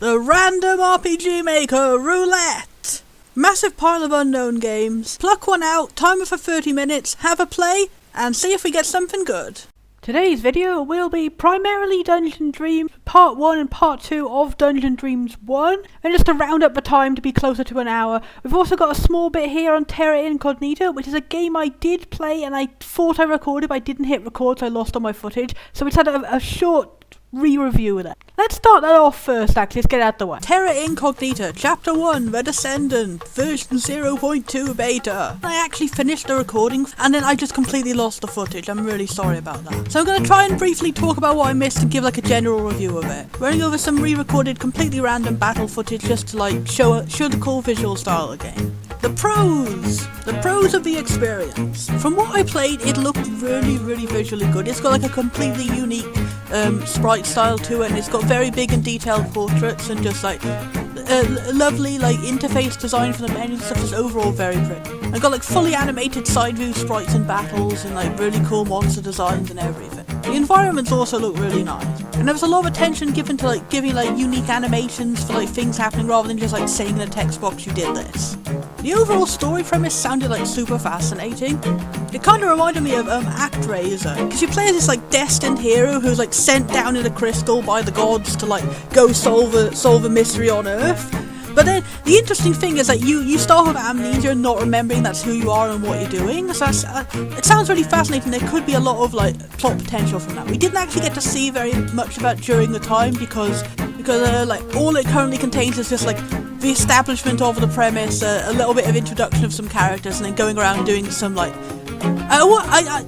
The Random RPG Maker Roulette! Massive pile of unknown games. Pluck one out, timer for 30 minutes, have a play, and see if we get something good. Today's video will be primarily Dungeon Dreams Part 1 and Part 2 of Dungeon Dreams 1, and just to round up the time to be closer to an hour. We've also got a small bit here on Terra Incognita, which is a game I did play and I thought I recorded but I didn't hit record, so I lost all my footage. So we just had a short re-review of that. Let's start that off first, actually. Let's get it out the way. Terra Incognita, Chapter 1, The Descendant, version 0.2 beta. I actually finished the recording and then I just completely lost the footage. I'm really sorry about that. So I'm going to try and briefly talk about what I missed and give like a general review of it. We're going over some re-recorded, completely random battle footage just to like show the cool visual style of the game. The pros of the experience. From what I played, it looked really visually good. It's got like a completely unique sprite style to it, and it's got very big and detailed portraits and just like lovely like interface design for the menu and stuff. Just overall very pretty. I got like fully animated side view sprites and battles and like really cool monster designs and everything. The environments also look really nice, and there was a lot of attention given to like giving like unique animations for like things happening rather than just like saying in a text box you did this. The overall story premise sounded like super fascinating. It kind of reminded me of ActRaiser, because you play as this like destined hero who's like sent down in a crystal by the gods to like go solve a mystery on Earth. But then the interesting thing is that you start with amnesia and not remembering that's who you are and what you're doing. So it sounds really fascinating. There could be a lot of like plot potential from that. We didn't actually get to see very much of that during the time because like all it currently contains is just like the establishment of the premise, a little bit of introduction of some characters, and then going around doing some like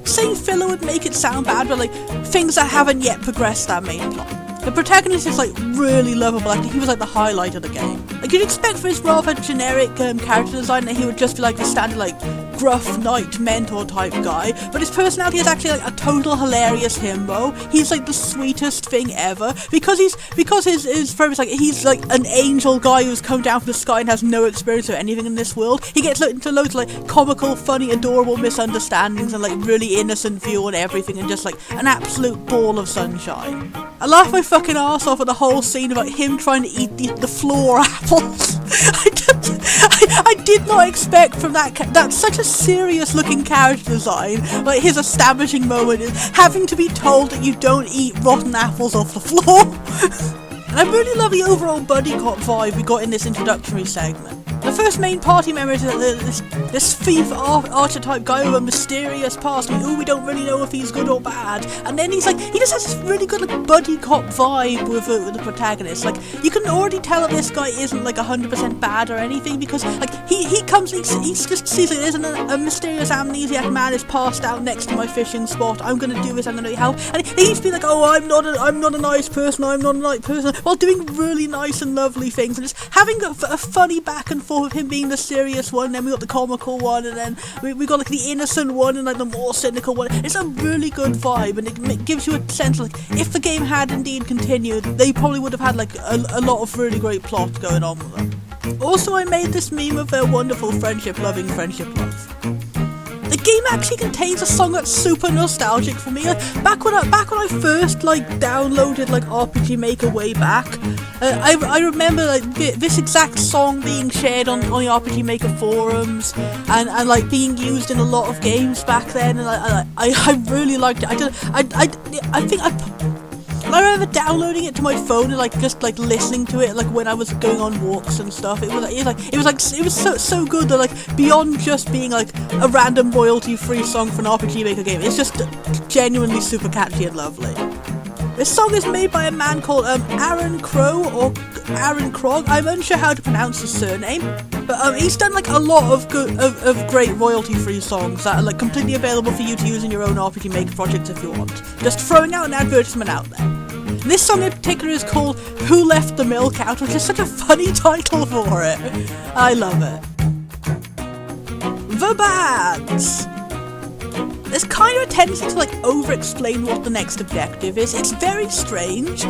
saying filler would make it sound bad, but like things that haven't yet progressed that main plot. The protagonist is like really lovable. He was like the highlight of the game. Like you'd expect for his rather generic character design that he would just be like the standard like gruff knight mentor type guy, but his personality is actually like a total hilarious himbo. He's like the sweetest thing ever because his premise like he's like an angel guy who's come down from the sky and has no experience of anything in this world. He gets into loads of like comical, funny, adorable misunderstandings and like really innocent view on everything and just like an absolute ball of sunshine. I laughed my fucking ass off at the whole scene about him trying to eat the floor apples. I did not expect from that's such a serious looking character design, like his establishing moment is having to be told that you don't eat rotten apples off the floor. And I really love the overall buddy cop vibe we got in this introductory segment. The first main party member is this thief archetype guy with a mysterious past. We don't really know if he's good or bad. And then he just has this really good like buddy cop vibe with the protagonist. Like you can already tell that this guy isn't like 100% bad or anything because like he just sees like there's a mysterious amnesiac man is passed out next to my fishing spot. I'm gonna do this. I'm gonna help. And he used to be like, oh, I'm not a nice person. I'm not a nice person. While doing really nice and lovely things and just having a funny back and forth with him being the serious one, and then we got the comical one, and then we got like the innocent one and like the more cynical one. It's a really good vibe, and it gives you a sense of like if the game had indeed continued, they probably would have had like a lot of really great plot going on with them. Also, I made this meme of their wonderful friendship love. The game actually contains a song that's super nostalgic for me. Back when I first like downloaded like RPGmaker way back, I remember like this exact song being shared on the RPGmaker forums and like being used in a lot of games back then, and I really liked it. I remember downloading it to my phone and like just like listening to it like when I was going on walks and stuff. It was so good that like beyond just being like a random royalty-free song for an RPG Maker game, it's just genuinely super catchy and lovely. This song is made by a man called Aaron Crow or Aaron Krog. I'm unsure how to pronounce his surname, but he's done like a lot of great royalty-free songs that are like completely available for you to use in your own RPG Maker projects if you want. Just throwing out an advertisement out there. This song in particular is called Who Left the Milk Out, which is such a funny title for it. I love it. The bads. There's kind of a tendency to like over-explain what the next objective is. It's very strange.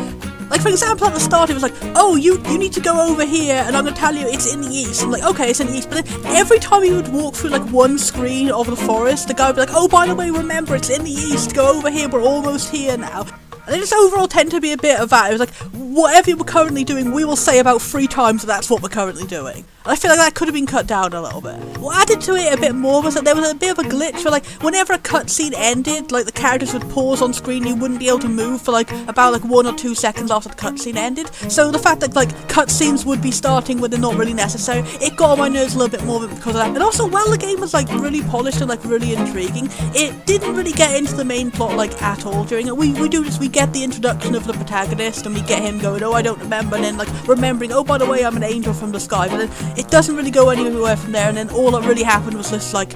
Like for example at the start it was like, oh you need to go over here and I'm going to tell you it's in the east. I'm like, okay, it's in the east, but then every time you would walk through like one screen of the forest, the guy would be like, oh by the way, remember it's in the east, go over here, we're almost here now. And they just overall tend to be a bit of that. It was like, whatever you were currently doing, we will say about 3 times that that's what we're currently doing. I feel like that could have been cut down a little bit. What added to it a bit more was that there was a bit of a glitch where, like, whenever a cutscene ended, like, the characters would pause on screen, you wouldn't be able to move for, like, about, like, 1 or 2 seconds after the cutscene ended. So the fact that, like, cutscenes would be starting when they're not really necessary, it got on my nerves a little bit more because of that. And also, while the game was, like, really polished and, like, really intriguing, it didn't really get into the main plot, like, at all during it. We get the introduction of the protagonist, and we get him going, oh, I don't remember, and then, like, remembering, oh, by the way, I'm an angel from the sky, but then it doesn't really go anywhere from there, and then all that really happened was just, like,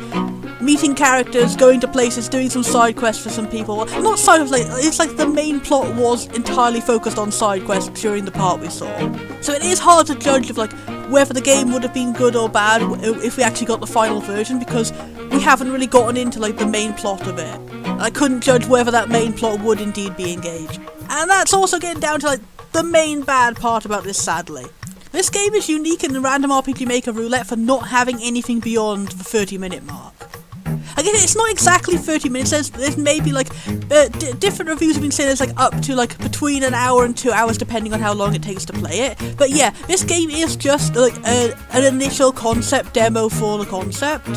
meeting characters, going to places, doing some side quests for some people. Not side quests, like, it's like the main plot was entirely focused on side quests during the part we saw. So it is hard to judge of, like, whether the game would have been good or bad if we actually got the final version, because we haven't really gotten into, like, the main plot of it. I couldn't judge whether that main plot would indeed be engaged. And that's also getting down to, like, the main bad part about this, sadly. This game is unique in the random RPGmaker Roulette for not having anything beyond the 30-minute mark. Again, it's not exactly 30 minutes, there's maybe, like, different reviews have been saying there's, like, up to, like, between an hour and 2 hours depending on how long it takes to play it. But yeah, this game is just, like, an initial concept demo for the concept.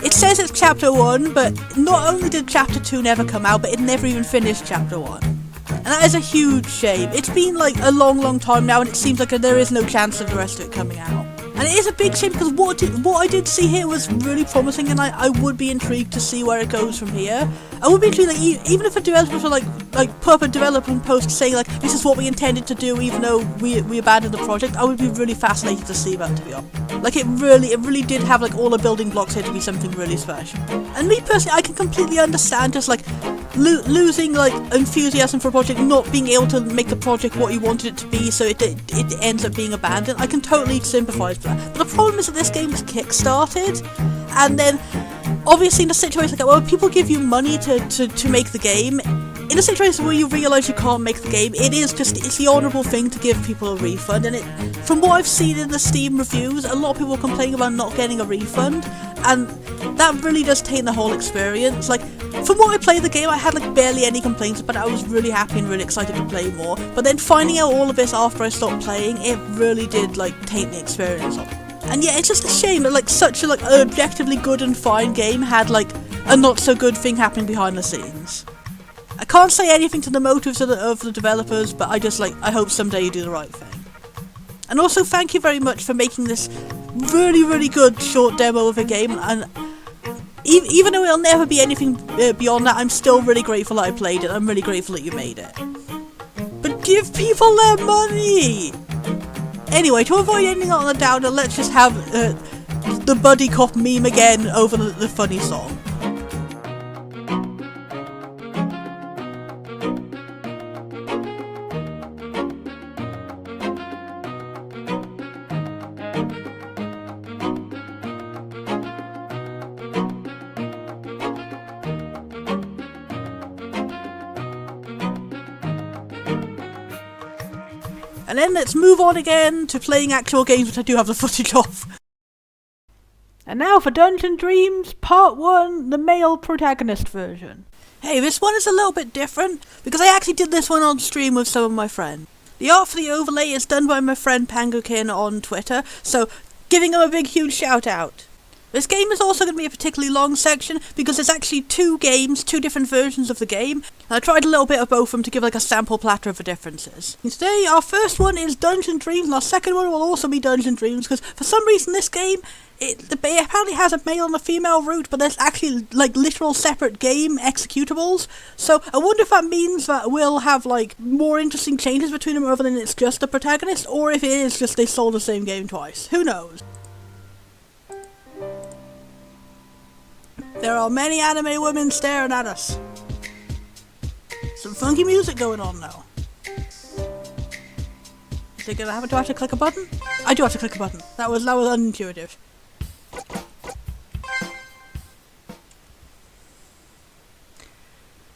It says it's chapter 1, but not only did chapter 2 never come out, but it never even finished chapter 1. And that is a huge shame. It's been, like, a long time now, and it seems like there is no chance of the rest of it coming out. And it is a big shame because what I did see here was really promising, and I would be intrigued to see where it goes from here. I would be intrigued, like, even if the developers were like put up a development post saying, like, this is what we intended to do even though we abandoned the project, I would be really fascinated to see that, to be honest. Like, it really did have, like, all the building blocks here to be something really special. And me personally, I can completely understand just, like, losing, like, enthusiasm for a project, not being able to make the project what you wanted it to be, so it ends up being abandoned. I can totally sympathise with that. But the problem is that this game was kickstarted, and then obviously in a situation like that, well, people give you money to make the game. In a situation where you realise you can't make the game, it's the honourable thing to give people a refund, and from what I've seen in the Steam reviews, a lot of people are complaining about not getting a refund, and that really does taint the whole experience. Like, from what I played the game, I had, like, barely any complaints, but I was really happy and really excited to play more. But then finding out all of this after I stopped playing, it really did, like, taint the experience of it. And yeah, it's just a shame that, like, such a, like, objectively good and fine game had, like, a not so good thing happening behind the scenes. I can't say anything to the motives of the developers, but I hope someday you do the right thing. And also, thank you very much for making this really good short demo of a game, and even though it'll never be anything beyond that, I'm still really grateful that I played it. I'm really grateful that you made it. But give people their money! Anyway, to avoid ending on a downer, let's just have the buddy cop meme again over the funny song. And then let's move on again to playing actual games, which I do have the footage of. And now for Dungeon Dreams Part 1, the male protagonist version. Hey, this one is a little bit different, because I actually did this one on stream with some of my friends. The art for the overlay is done by my friend Pangokin on Twitter, so giving him a big huge shout out. This game is also going to be a particularly long section because there's actually 2 games, 2 different versions of the game. I tried a little bit of both of them to give like a sample platter of the differences. And today our first one is Dungeon Dreams and our second one will also be Dungeon Dreams because for some reason this game, it apparently has a male and a female route, but there's actually like literal separate game executables. So I wonder if that means that we'll have like more interesting changes between them other than it's just the protagonist, or if it is just they sold the same game twice. Who knows? There are many anime women staring at us. Some funky music going on now. Is it gonna do I have to click a button? I do have to click a button. That was unintuitive.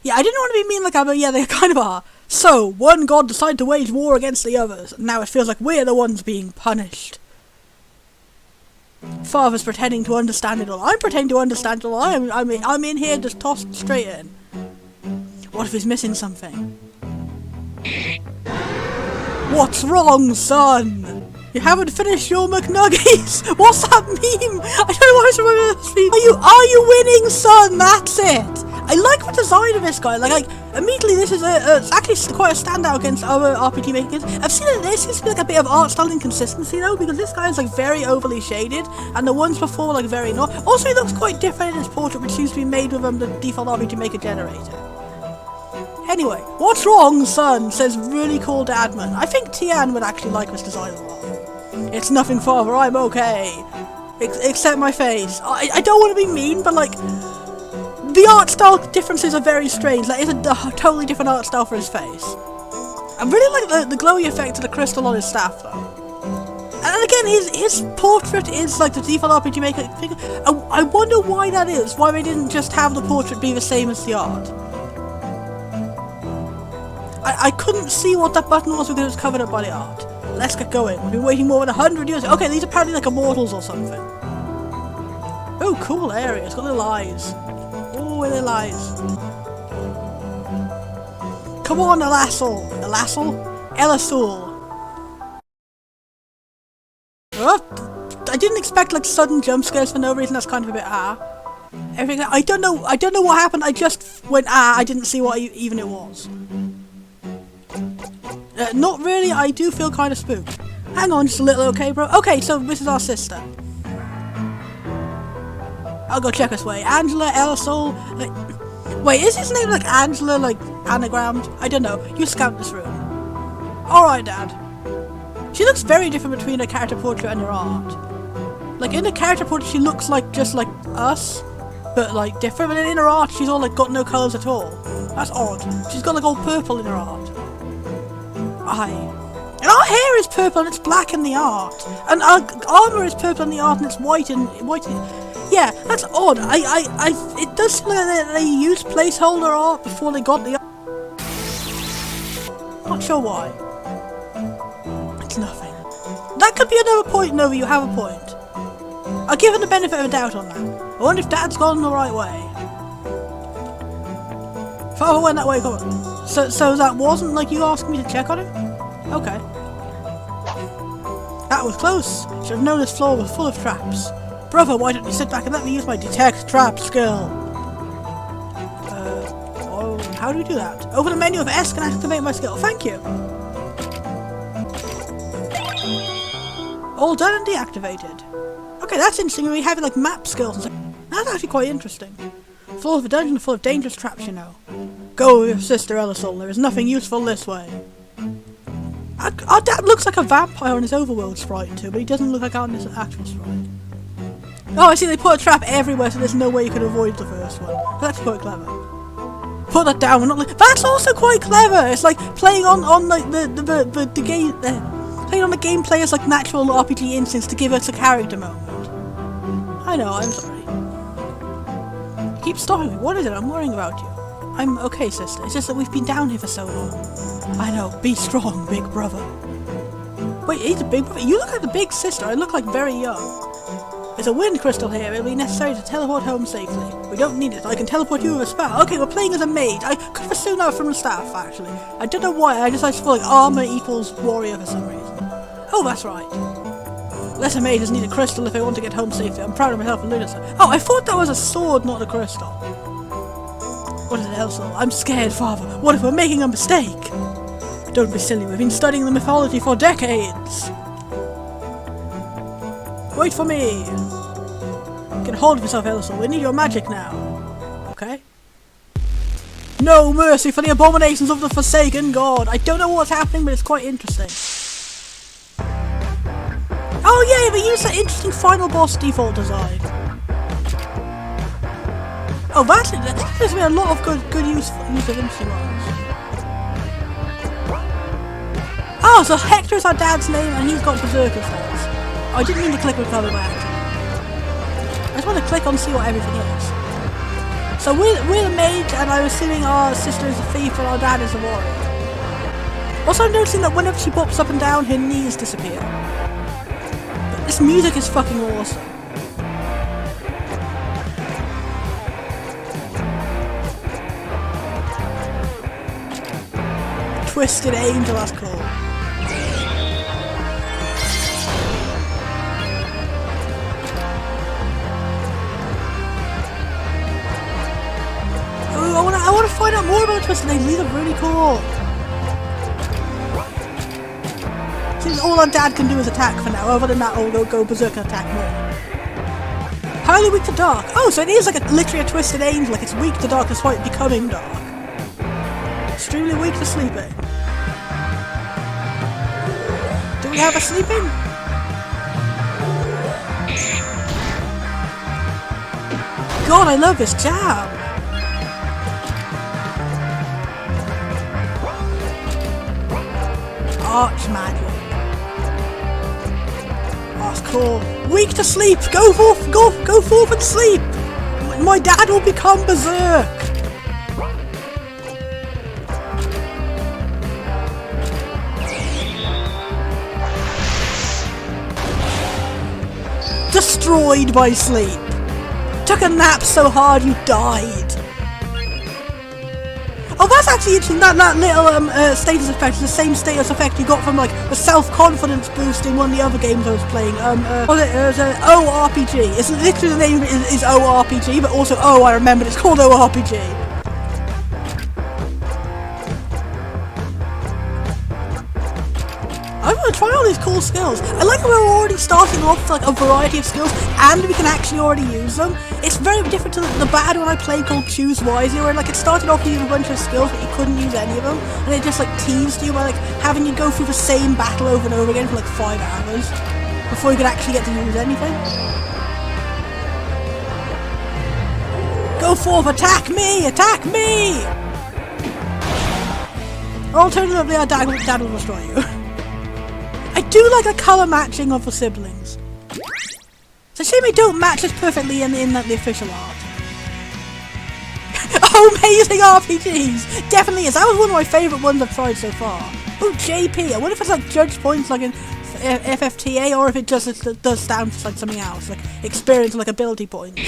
Yeah, I didn't want to be mean like that, but yeah, they kind of are. So, one god decided to wage war against the others, and now it feels like we're the ones being punished. Father's pretending to understand it all. I'm pretending to understand it all. I'm in here just tossed straight in. What if he's missing something? What's wrong, son? You haven't finished your McNuggies? What's that meme? I don't know why I remember this meme. Are you winning, son? That's it. I like the design of this guy. Like immediately, this is it's actually quite a standout against other RPG Maker games. I've seen that there seems to be like a bit of art style inconsistency though, because this guy is like very overly shaded, and the ones before like very not. Also, he looks quite different in his portrait, which seems to be made with the default RPG Maker generator. Anyway, what's wrong, son? Says really cool Dadman. I think Tian would actually like this design a lot. It's nothing, father. I'm okay. Except my face. I don't want to be mean, but like, the art style differences are very strange. Like, it's a totally different art style for his face. I really like the glowy effect of the crystal on his staff, though. And again, his portrait is like the default RPG Maker figure. I wonder why that is. Why they didn't just have the portrait be the same as the art. I couldn't see what that button was because it was covered up by the art. Let's get going. We've been waiting more than 100 years. Okay, these are apparently like immortals or something. Oh, cool area. It's got little eyes. Oh, little eyes. Come on, Elasol. Elasul. Oh, I didn't expect like sudden jump scares for no reason. That's kind of a bit everything. I don't know what happened. I just went I didn't see what even it was. Not really, I do feel kind of spooked. Hang on just a little, okay, bro? Okay, so this is our sister. I'll go check this way. Angela, Elasol. Wait, is his name like Angela, like anagrammed? I don't know. You scout this room. Alright, Dad. She looks very different between her character portrait and her art. Like, in the character portrait, she looks like just like us, but like different. But in her art, she's all like got no colours at all. That's odd. She's got like all purple in her art. And our hair is purple and it's black in the art. And our armor is purple in the art and it's white in yeah, that's odd. It does seem like they used placeholder art before they got the art. Not sure why. It's nothing. That could be another point, Nova, you have a point. I'll give him the benefit of a doubt on that. I wonder if Dad's gone the right way. Father went that way, come on. So that wasn't like you asking me to check on him? Okay. That was close. Should have known this floor was full of traps. Brother, why don't you sit back and let me use my detect trap skill? How do we do that? Open the menu of S and activate my skill. Thank you. All done and deactivated. Okay, that's interesting. We have like map skills and stuff. That's actually quite interesting. Floor of a dungeon full of dangerous traps, you know. Go with your sister, Elisol. There is nothing useful this way. Our dad looks like a vampire on his overworld sprite too, but he doesn't look like on his actual sprite. Oh, I see, they put a trap everywhere, so there's no way you could avoid the first one. That's quite clever. Put that down, we're not like... That's also quite clever! It's like playing on like the game... playing on the gameplay as like natural RPG instincts to give us a character moment. I know, I'm sorry. You keep stopping me. What is it? I'm worrying about you. I'm okay, sister. It's just that we've been down here for so long. I know. Be strong, big brother. Wait, he's a big brother? You look like the big sister. I look like very young. There's a wind crystal here. It'll be necessary to teleport home safely. We don't need it. I can teleport you with a spell. Okay, we're playing as a mage. I could have assumed that from the staff, actually. I don't know why. I just feel like armor equals warrior for some reason. Oh, that's right. Lesser mages need a crystal if they want to get home safely. I'm proud of myself and Luna's. Oh, I thought that was a sword, not a crystal. What is it, Elsol? I'm scared, Father. What if we're making a mistake? Don't be silly. We've been studying the mythology for decades. Wait for me. Get hold of yourself, Elsol. We need your magic now. Okay. No mercy for the abominations of the Forsaken God. I don't know what's happening, but it's quite interesting. Oh yeah, they used that interesting final boss default design. Oh, that's it. There's been a lot of good use of interesting ones. Oh, so Hector's our dad's name, and he's got Berserker stats. Oh, I didn't mean to click recover by accident. I just want to click on see what everything is. So we're the mage, and I'm assuming our sister is a thief, and our dad is a warrior. Also, I'm noticing that whenever she pops up and down, her knees disappear. But this music is fucking awesome. Twisted Angel, that's cool. twisted angles. These are really cool. Seems all our dad can do is attack for now. Other than that, I'll go berserk and attack more. Highly weak to dark. Oh, so it is like literally a twisted angel. Like it's weak to dark despite becoming dark. Extremely weak to sleeping. Do we have a sleeping? God, I love this jam. Arch magic. Oh, it's cool. Weak to sleep. Go forth and sleep. My dad will become berserk. Destroyed by sleep. Took a nap so hard you died. Oh, that's actually interesting. That little status effect is the same status effect you got from like the self-confidence boost in one of the other games I was playing. It was ORPG. It's literally the name is ORPG, but also I remembered it's called ORPG. I want to try all these cool skills. I like how we're already starting off with like a variety of skills and we can actually already use them. It's very different to the bad one I played called Choose Wisely, where like it started off using a bunch of skills but you couldn't use any of them, and it just like teased you by like having you go through the same battle over and over again for like 5 hours before you could actually get to use anything. Go forth, attack me! Attack me! Or alternatively, our dad will destroy you. I do like the colour matching of the siblings. It's a shame they don't match as perfectly in the official art. Oh, amazing RPGs! Definitely is. That was one of my favourite ones I've tried so far. Oh, JP. I wonder if it's like judge points like in FFTA, or if it just does stand for like something else, like experience, like ability points.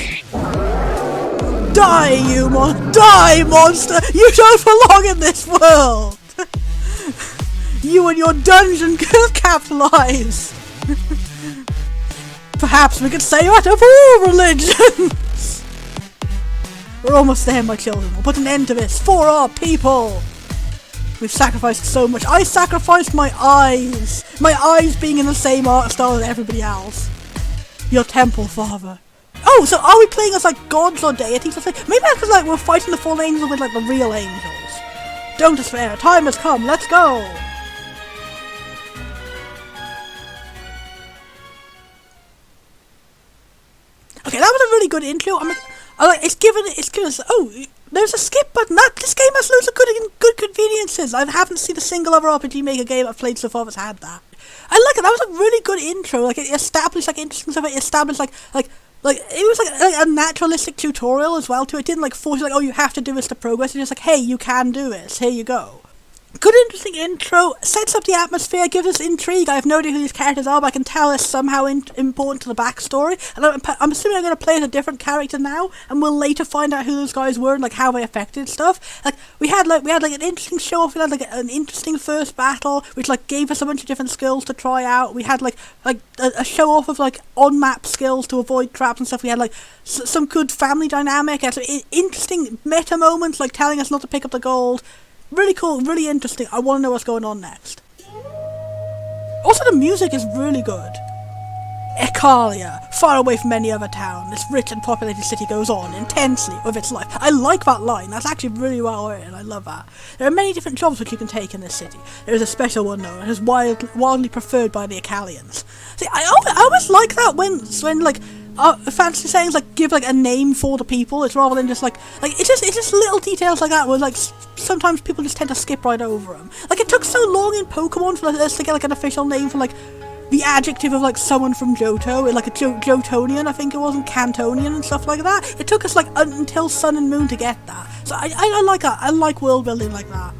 Die, you die, monster! You don't belong in this world! You and your dungeon capitalize! Perhaps we could say out of all religions! We're almost there, my children. We'll put an end to this for our people! We've sacrificed so much. I sacrificed my eyes! My eyes being in the same art style as everybody else. Your temple, father. Oh, so are we playing as like gods or deities or something? Maybe that's because like we're fighting the fallen angels with like the real angels. Don't despair. Time has come. Let's go! Okay, that was a really good intro. It's given us. Oh, there's a skip button. This game has loads of good conveniences. I haven't seen a single other RPGmaker game I've played so far that's had that. I like it. That was a really good intro. Like it established like interesting stuff. It established like it was like a naturalistic tutorial as well too. It didn't like force you like, oh, you have to do this to progress. It's just like, hey, you can do this. Here you go. Good interesting intro, sets up the atmosphere, gives us intrigue. I have no idea who these characters are, but I can tell it's somehow important to the backstory. And I'm assuming I'm going to play as a different character now, and we'll later find out who those guys were and like how they affected stuff. Like we had like an interesting show off. We had like an interesting first battle, which like gave us a bunch of different skills to try out. We had like a show off of like on map skills to avoid traps and stuff. We had like some good family dynamic, and some interesting meta moments, like telling us not to pick up the gold. Really cool, really interesting. I want to know what's going on next. Also, the music is really good. Ekalia, far away from any other town, this rich and populated city goes on intensely with its life. I like that line. That's actually really well written. I love that. There are many different jobs which you can take in this city. There is a special one though, and is wildly preferred by the Ekalians. See, I always like that when like fantasy sayings like give like a name for the people. It's rather than just like it's just little details like that where like sometimes people just tend to skip right over them. Like it took so long in Pokemon for us to get like an official name for like the adjective of like someone from Johto, like a Jotonian I think it was, and Cantonian and stuff like that. It took us like until Sun and Moon to get that. So I like that. I like world building like that.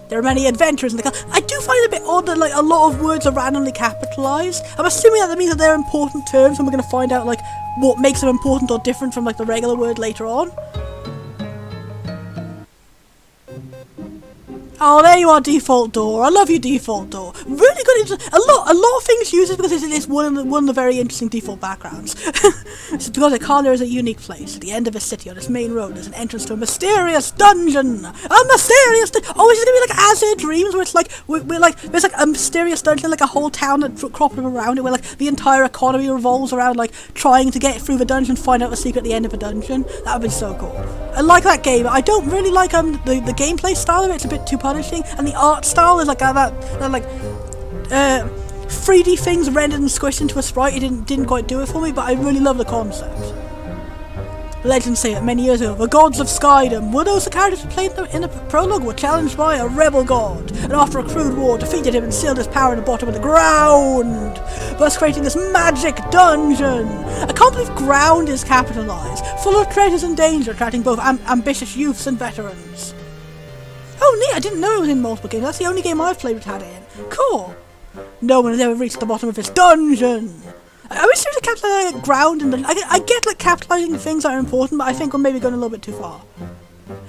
There are many adventures in the I do find it a bit odd that like a lot of words are randomly capitalized. I'm assuming that means that they're important terms, and we're going to find out like what makes them important or different from like the regular word later on. Oh, there you are, default door. I love you, default door. Really good. A lot of things use it because it's one of the very interesting default backgrounds. It's because Ikalia is a unique place. At the end of a city on its main road, there's an entrance to a mysterious dungeon. A mysterious. Oh, is it gonna be like As It Dreams, where it's like we're like there's like a mysterious dungeon, like a whole town that cropped up around it, where like the entire economy revolves around like trying to get through the dungeon, find out the secret at the end of a dungeon. That would be so cool. I like that game. I don't really like the gameplay style of it. It's a bit too punishing, and the art style is like that 3D things rendered and squished into a sprite. It didn't quite do it for me, but I really love the concept. Legends say that many years ago, the gods of Skydom, were those the characters who played in the prologue, were challenged by a rebel god, and after a crude war, defeated him and sealed his power in the bottom of the ground, thus creating this magic dungeon. I can't believe ground is capitalized, full of treasures and danger, attracting both ambitious youths and veterans. Oh neat, I didn't know it was in multiple games. That's the only game I've played with had it in. Cool. No one has ever reached the bottom of this dungeon. I wish there was a capitalizing ground and I get like capitalizing things that are important, but I think we're maybe going a little bit too far.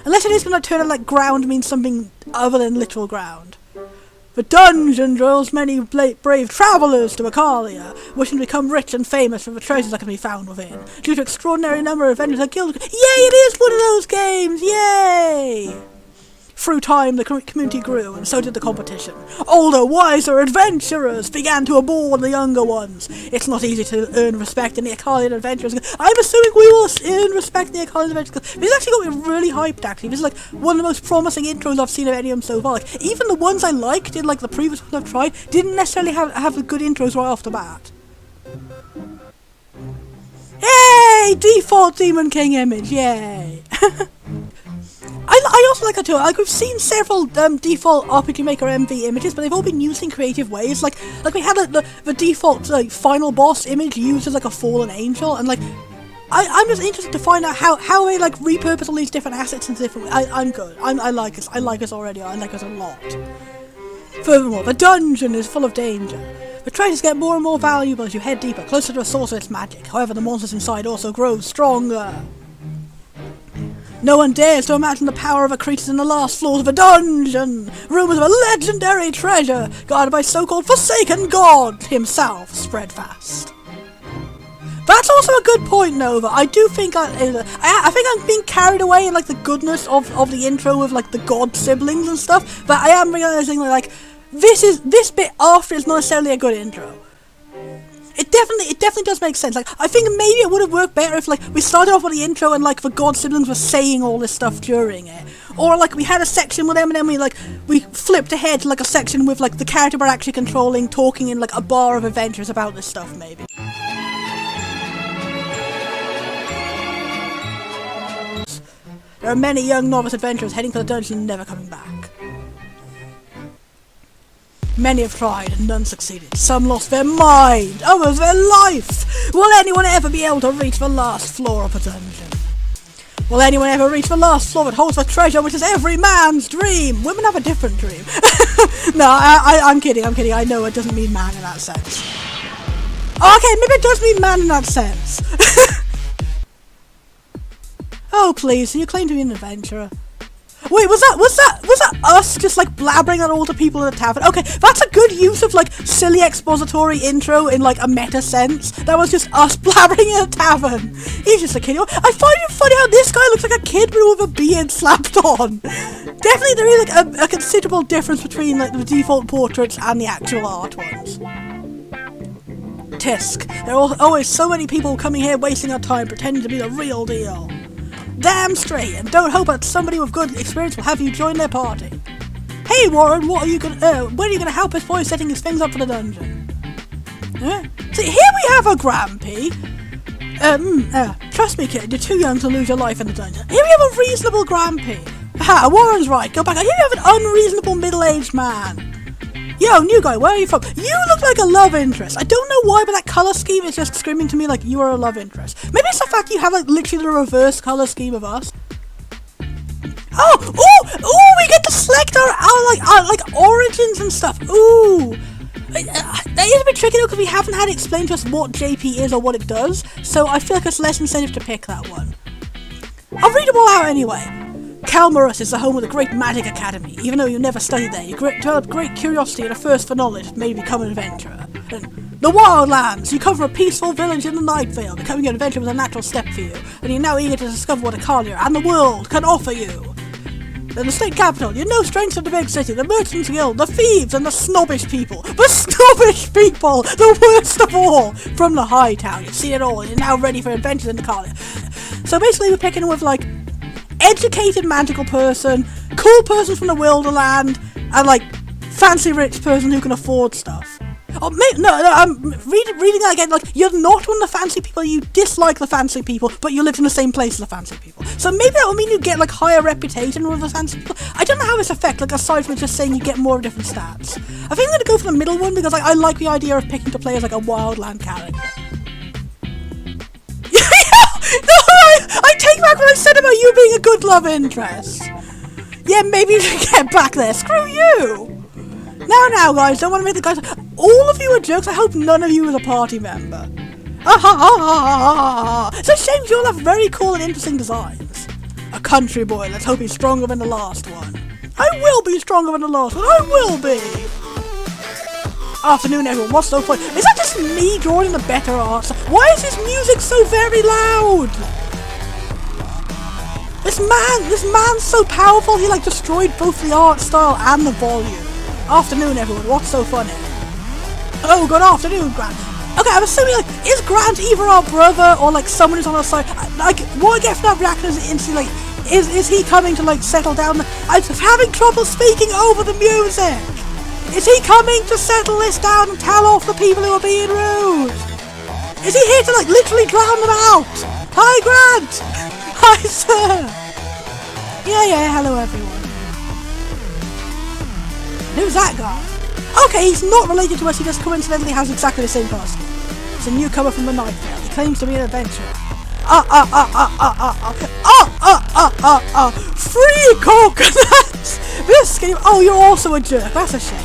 Unless it is going to turn out like ground means something other than literal ground. The dungeon draws many brave travellers to Ikalia, wishing to become rich and famous for the treasures that can be found within. Due to extraordinary number of vendors and guilds. Yay, it is one of those games! Yay! Through time, the community grew, and so did the competition. Older, wiser adventurers began to abhor the younger ones. It's not easy to earn respect in the Ikalian adventurers. I'm assuming we will earn respect in the Ikalian adventurers. This actually got me really hyped, actually. This is like one of the most promising intros I've seen of any of them so far. Like, even the ones I liked in like the previous ones I've tried didn't necessarily have the good intros right off the bat. Yay! Default Demon King image, yay! I also like that too. Like, we've seen several default RPGmaker MV images, but they've all been used in creative ways. Like we had like, the default like final boss image used as like a fallen angel, and like I'm just interested to find out how they like repurpose all these different assets into different. I'm good. I like this. I like this already. I like this a lot. Furthermore, the dungeon is full of danger. The treasures get more and more valuable as you head deeper, closer to a source of its magic. However, the monsters inside also grow stronger. No one dares to imagine the power of the creatures in the last floors of a dungeon. Rumours of a legendary treasure, guarded by so-called Forsaken God himself, spread fast. That's also a good point, Nova. I do think I think I'm being carried away in like the goodness of the intro with like the God siblings and stuff, but I am realizing that like this bit after is not necessarily a good intro. It definitely does make sense. Like, I think maybe it would have worked better if like we started off with the intro and like the God siblings were saying all this stuff during it, or like we had a section with them and then we flipped ahead to like a section with like the character we're actually controlling talking in like a bar of adventures about this stuff maybe. There are many young novice adventurers heading for the dungeon and never coming back. Many have tried and none succeeded. Some lost their mind, others their life. Will anyone ever be able to reach the last floor of a dungeon? Will anyone ever reach the last floor that holds the treasure which is every man's dream? Women have a different dream. No, I'm kidding. I know it doesn't mean man in that sense. Oh, okay, maybe it does mean man in that sense. Oh please, so you claim to be an adventurer. Wait, was that us just like blabbering at all the people in the tavern? Okay, that's a good use of like silly expository intro in like a meta sense. That was just us blabbering in a tavern. He's just a kid. I find it funny how this guy looks like a kid but with a beard slapped on. Definitely there is like a considerable difference between like the default portraits and the actual art ones. Tisk. There are always so many people coming here wasting our time pretending to be the real deal. Damn straight, and don't hope that somebody with good experience will have you join their party. Hey Warren, when are you gonna help us boy setting his things up for the dungeon? See, here we have a Grampy. Trust me kid, you're too young to lose your life in the dungeon. Here we have a reasonable Grampy. Ha, Warren's right, go back. Here we have an unreasonable middle-aged man. Yo, new guy, where are you from? You look like a love interest. I don't know why, but that colour scheme is just screaming to me like you are a love interest. Maybe it's the fact you have like literally the reverse colour scheme of us. Oh, we get to select our like origins and stuff. Ooh. That is a bit tricky though because we haven't had it explained to us what JP is or what it does, so I feel like it's less incentive to pick that one. I'll read them all out anyway. Calmarus is the home of the Great Magic Academy. Even though you never studied there, you develop great curiosity and a thirst for knowledge that made you become an adventurer. And the Wildlands! You come from a peaceful village in the Night Vale. Becoming an adventurer was a natural step for you, and you're now eager to discover what Ikalia and the world can offer you. In the state capital, you're no stranger to the big city, the merchants guild, the thieves, and the snobbish people. The snobbish people! The worst of all! From the high town, you've seen it all, and you're now ready for adventures in Ikalia. So basically we're picking with, like, educated magical person, cool person from the Wilderland, and, like, fancy rich person who can afford stuff. Oh, I'm reading that again, like, you're not one of the fancy people, you dislike the fancy people, but you live in the same place as the fancy people. So maybe that will mean you get, like, higher reputation with the fancy people. I don't know how this affects, like, aside from just saying you get more different stats. I think I'm going to go for the middle one, because, like, I like the idea of picking to play as, like, a wildland character. No, I take back what I said about you being a good love interest. Yeah, maybe you should get back there. Screw you! Now, guys, don't want to make the guys... All of you are jerks. I hope none of you is a party member. It's a shame you all have very cool and interesting designs. A country boy. Let's hope he's stronger than the last one. I will be stronger than the last one. I will be. Afternoon, everyone. What's so funny? Is that just me drawing the better art? Why is his music so very loud? This man's so powerful. He, like, destroyed both the art style and the volume. Afternoon, everyone. What's so funny? Oh, good afternoon, Grant. Okay, I'm assuming, like, is Grant either our brother or, like, someone who's on our side? Like, what I get from that reaction is instantly, like, is he coming to, like, settle down? I'm having trouble speaking over the music. Is he coming to settle this down and tell off the people who are being rude? Is he here to, like, literally drown them out? Hi, Grant. Hi, sir. Yeah, hello, everyone. Who's that guy? Okay, he's not related to us, he just coincidentally has exactly the same costume. It's a newcomer from the Night Vale. He claims to be an adventurer. Free coconuts! This game... Oh, you're also a jerk. That's a shame.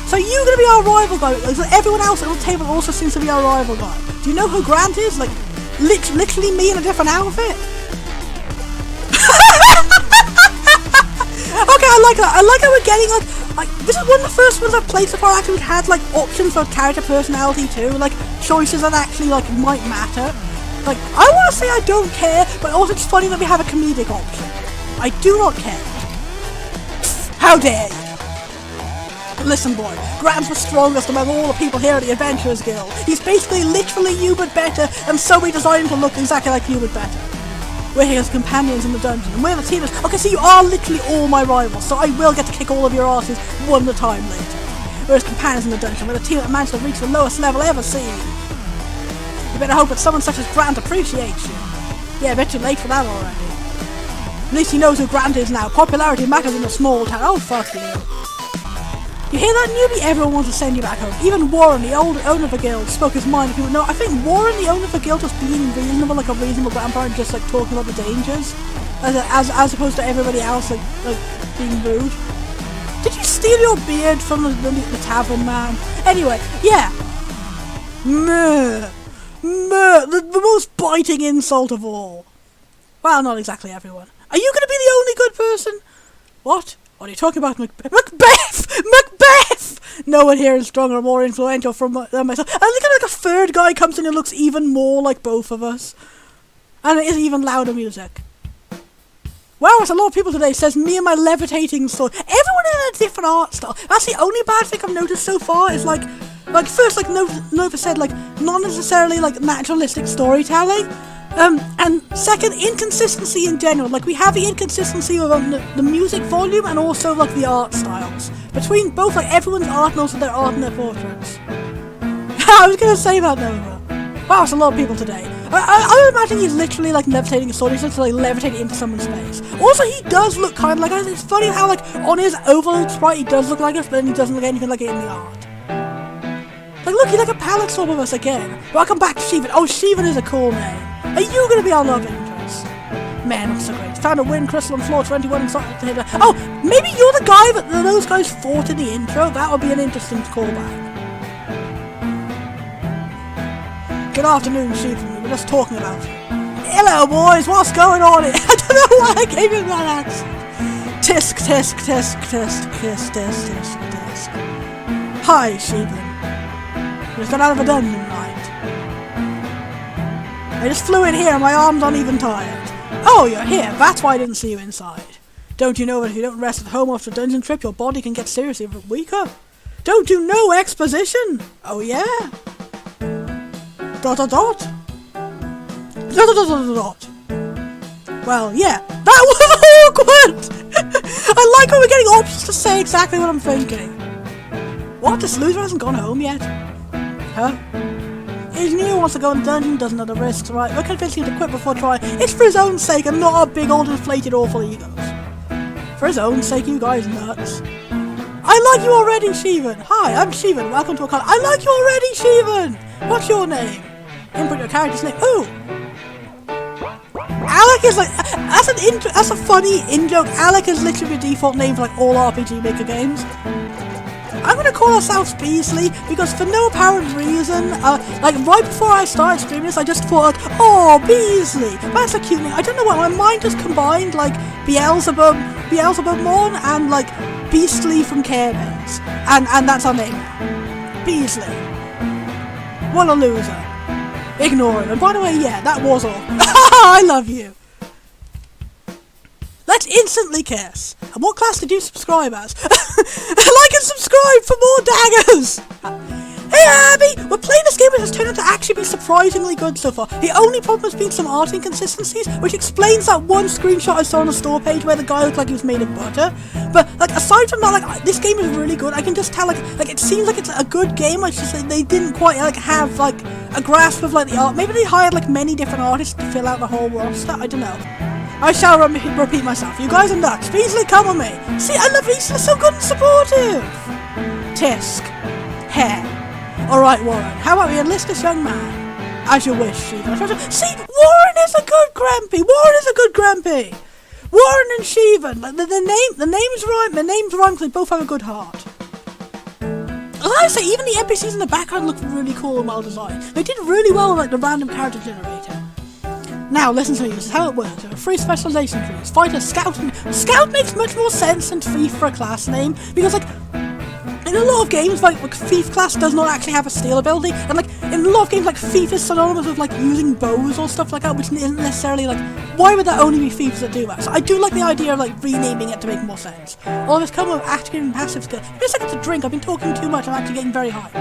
So you're going to be our rival guy. Like, everyone else at the table also seems to be our rival guy. Do you know who Grant is? Like, literally me in a different outfit? Okay, I like that. I like how we're getting, like, this is one of the first ones I've played so far actually had, like, options for character personality too, like, choices that actually, like, might matter. Like, I want to say I don't care, but also it's funny that we have a comedic option. I do not care. How dare you? Listen, boy, Grant's the strongest among all the people here at the Adventurers Guild. He's basically literally you but better, and so we designed him to look exactly like you but better. We're here as companions in the dungeon, and we're the team okay, so you are literally all my rivals, so I will get to kick all of your asses one at a time later. We're as companions in the dungeon, we're the team that managed to reach the lowest level ever seen. You better hope that someone such as Grant appreciates you. Yeah, a bit too late for that already. At least he knows who Grant is now. Popularity matters in a small town. Oh, fuck you. You hear that, newbie? Everyone wants to send you back home. Even Warren, the old owner of the guild, spoke his mind. If you would know, I think Warren, the owner of the guild, was being reasonable, like a reasonable grandpa, and just like talking about the dangers, as opposed to everybody else like being rude. Did you steal your beard from the tavern, man? Anyway, yeah. The most biting insult of all. Well, not exactly everyone. Are you going to be the only good person? What? What are you talking about, Macbeth? Macbeth! No one here is stronger or more influential than myself. And look at, like, a third guy comes in and looks even more like both of us. And it is even louder music. Wow, it's a lot of people today. Says me and my levitating sword. Everyone in a different art style. That's the only bad thing I've noticed so far is like first, like Nova said, like not necessarily like naturalistic storytelling. And second, inconsistency in general. Like, we have the inconsistency of the music volume and also, like, the art styles. Between both, like, everyone's art and also their art and their portraits. I was gonna say that, Nova. Wow, it's a lot of people today. I would imagine he's literally, like, levitating a sword. He's just, like, levitating into someone's face. Also, he does look kind of like us. It's funny how, like, on his overload sprite, he does look like us, but then he doesn't look anything like it in the art. Like, look, he's like a palette swap of us again. Welcome back to Shivan. Oh, Shivan is a cool name. Are you going to be our love interest? Man, that's so great. Found a wind crystal on floor 21 and started to hit her. Oh, maybe you're the guy that those guys fought in the intro? That would be an interesting callback. Good afternoon, Shivan. We were just talking about you. Hello boys, what's going on? I don't know why I gave him that accent. Tisk, tisk, tisk, tisk, tisk, tisk, tisk, tisk. Hi, Sheevan. Just got out of a dungeon night. I just flew in here and my arms aren't even tired. Oh, you're here. That's why I didn't see you inside. Don't you know that if you don't rest at home after a dungeon trip, your body can get seriously weaker? Don't you know exposition? Oh yeah. Dot dot dot. Dot dot dot dot dot. Well, yeah, that was awkward! I like how we're getting options to say exactly what I'm thinking. What? This loser hasn't gone home yet? Huh? He's new, wants to go in the dungeon, doesn't know the risks, right? We're convincing him to quit before trying. It's for his own sake and not our big old inflated awful egos. For his own sake, you guys nuts. I like you already, Sheevan. Hi, I'm Sheevan. Welcome to a con. I like you already, Sheevan. What's your name? Input your character's name. Ooh. Alec is like, that's a funny in-joke. Alec is literally the default name for like all RPGmaker games. I'm gonna call ourselves Beasley because for no apparent reason, like right before I started streaming this, I just thought like, oh, Beasley, that's a cute name. I don't know what, my mind just combined like Beelzebubmon and like Beastly from Care Bears, and that's our name now. Beasley. What a loser. Ignore him. And by the way, yeah, that was all. I love you. Let's instantly kiss. And what class did you subscribe as? Like and subscribe for more daggers! Hey Abby! We're playing this game which has turned out to actually be surprisingly good so far. The only problem has been some art inconsistencies, which explains that one screenshot I saw on the store page where the guy looked like he was made of butter. But like aside from that, like this game is really good. I can just tell like it seems like it's a good game. It's just like they didn't quite like have like a grasp of like the art. Maybe they hired like many different artists to fill out the whole roster. I don't know. I shall repeat myself. You guys are nuts. Beasley, come with me. See, I love Beasley. So good and supportive. Tisk. Hair. Alright, Warren. How about we enlist this young man? As you wish, Shiva. See, Warren is a good grampy. Warren and Shiva. Like, the names rhyme. The names rhyme because they both have a good heart. As I say, even the NPCs in the background look really cool and well designed. They did really well with like the random character generator. Now, listen to me, this is how it works. There are 3 specialization trees. Fighter, Scout, and Scout makes much more sense than Thief for a class name, because, like, in a lot of games, like Thief class does not actually have a steal ability, and, like, in a lot of games, like, Thief is synonymous with, like, using bows or stuff like that, which isn't necessarily, like, why would that only be Thieves that do that? So I do like the idea of, like, renaming it to make more sense. All of this come with active and passive skill. Give me a second to drink, I've been talking too much, I'm actually getting very high.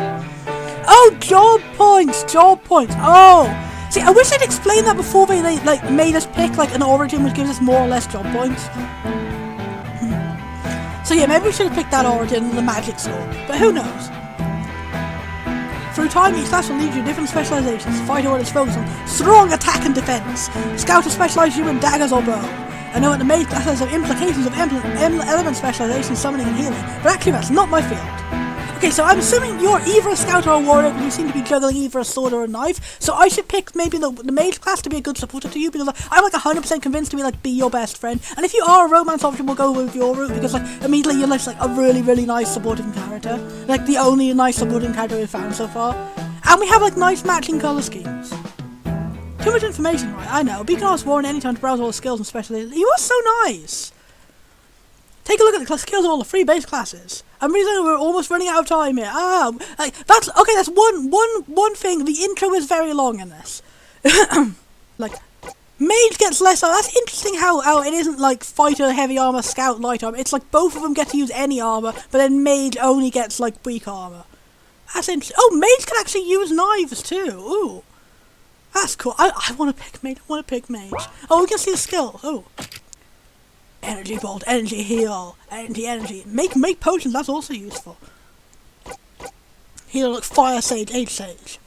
Oh, job points! Oh! See, I wish they'd explained that before they like made us pick like an origin which gives us more or less job points. So yeah, maybe we should have picked that origin and the magic sword, but who knows? Through time, each class will lead you different specializations. Fighter one is focused on strong attack and defense. Scout will specialize you in daggers or bow. I know that the mage class has some implications of element specialization, summoning and healing, but actually that's not my field. Okay, so I'm assuming you're either a scout or a warrior, because you seem to be juggling either a sword or a knife, so I should pick maybe the mage class to be a good supporter to you, because I'm like 100% convinced to be your best friend, and if you are a romance option, we'll go with your route, because like immediately you're like a really, really nice supporting character, like the only nice supporting character we've found so far, and we have like nice matching colour schemes. Too much information, right? I know, but you can ask Warren anytime to browse all the skills and specializations. You are so nice! Take a look at the skills of all the 3 base classes. I'm realizing we're almost running out of time here. Like that's okay. That's one thing. The intro is very long in this. Like, mage gets less. That's interesting. How it isn't like fighter, heavy armor, scout, light armor. It's like both of them get to use any armor, but then mage only gets like weak armor. That's interesting. Oh, mage can actually use knives too. Ooh, that's cool. I want to pick mage. Oh, we can see the skill. Oh. Energy bolt, energy heal, energy. Make potions, that's also useful. Healer like fire sage, age sage.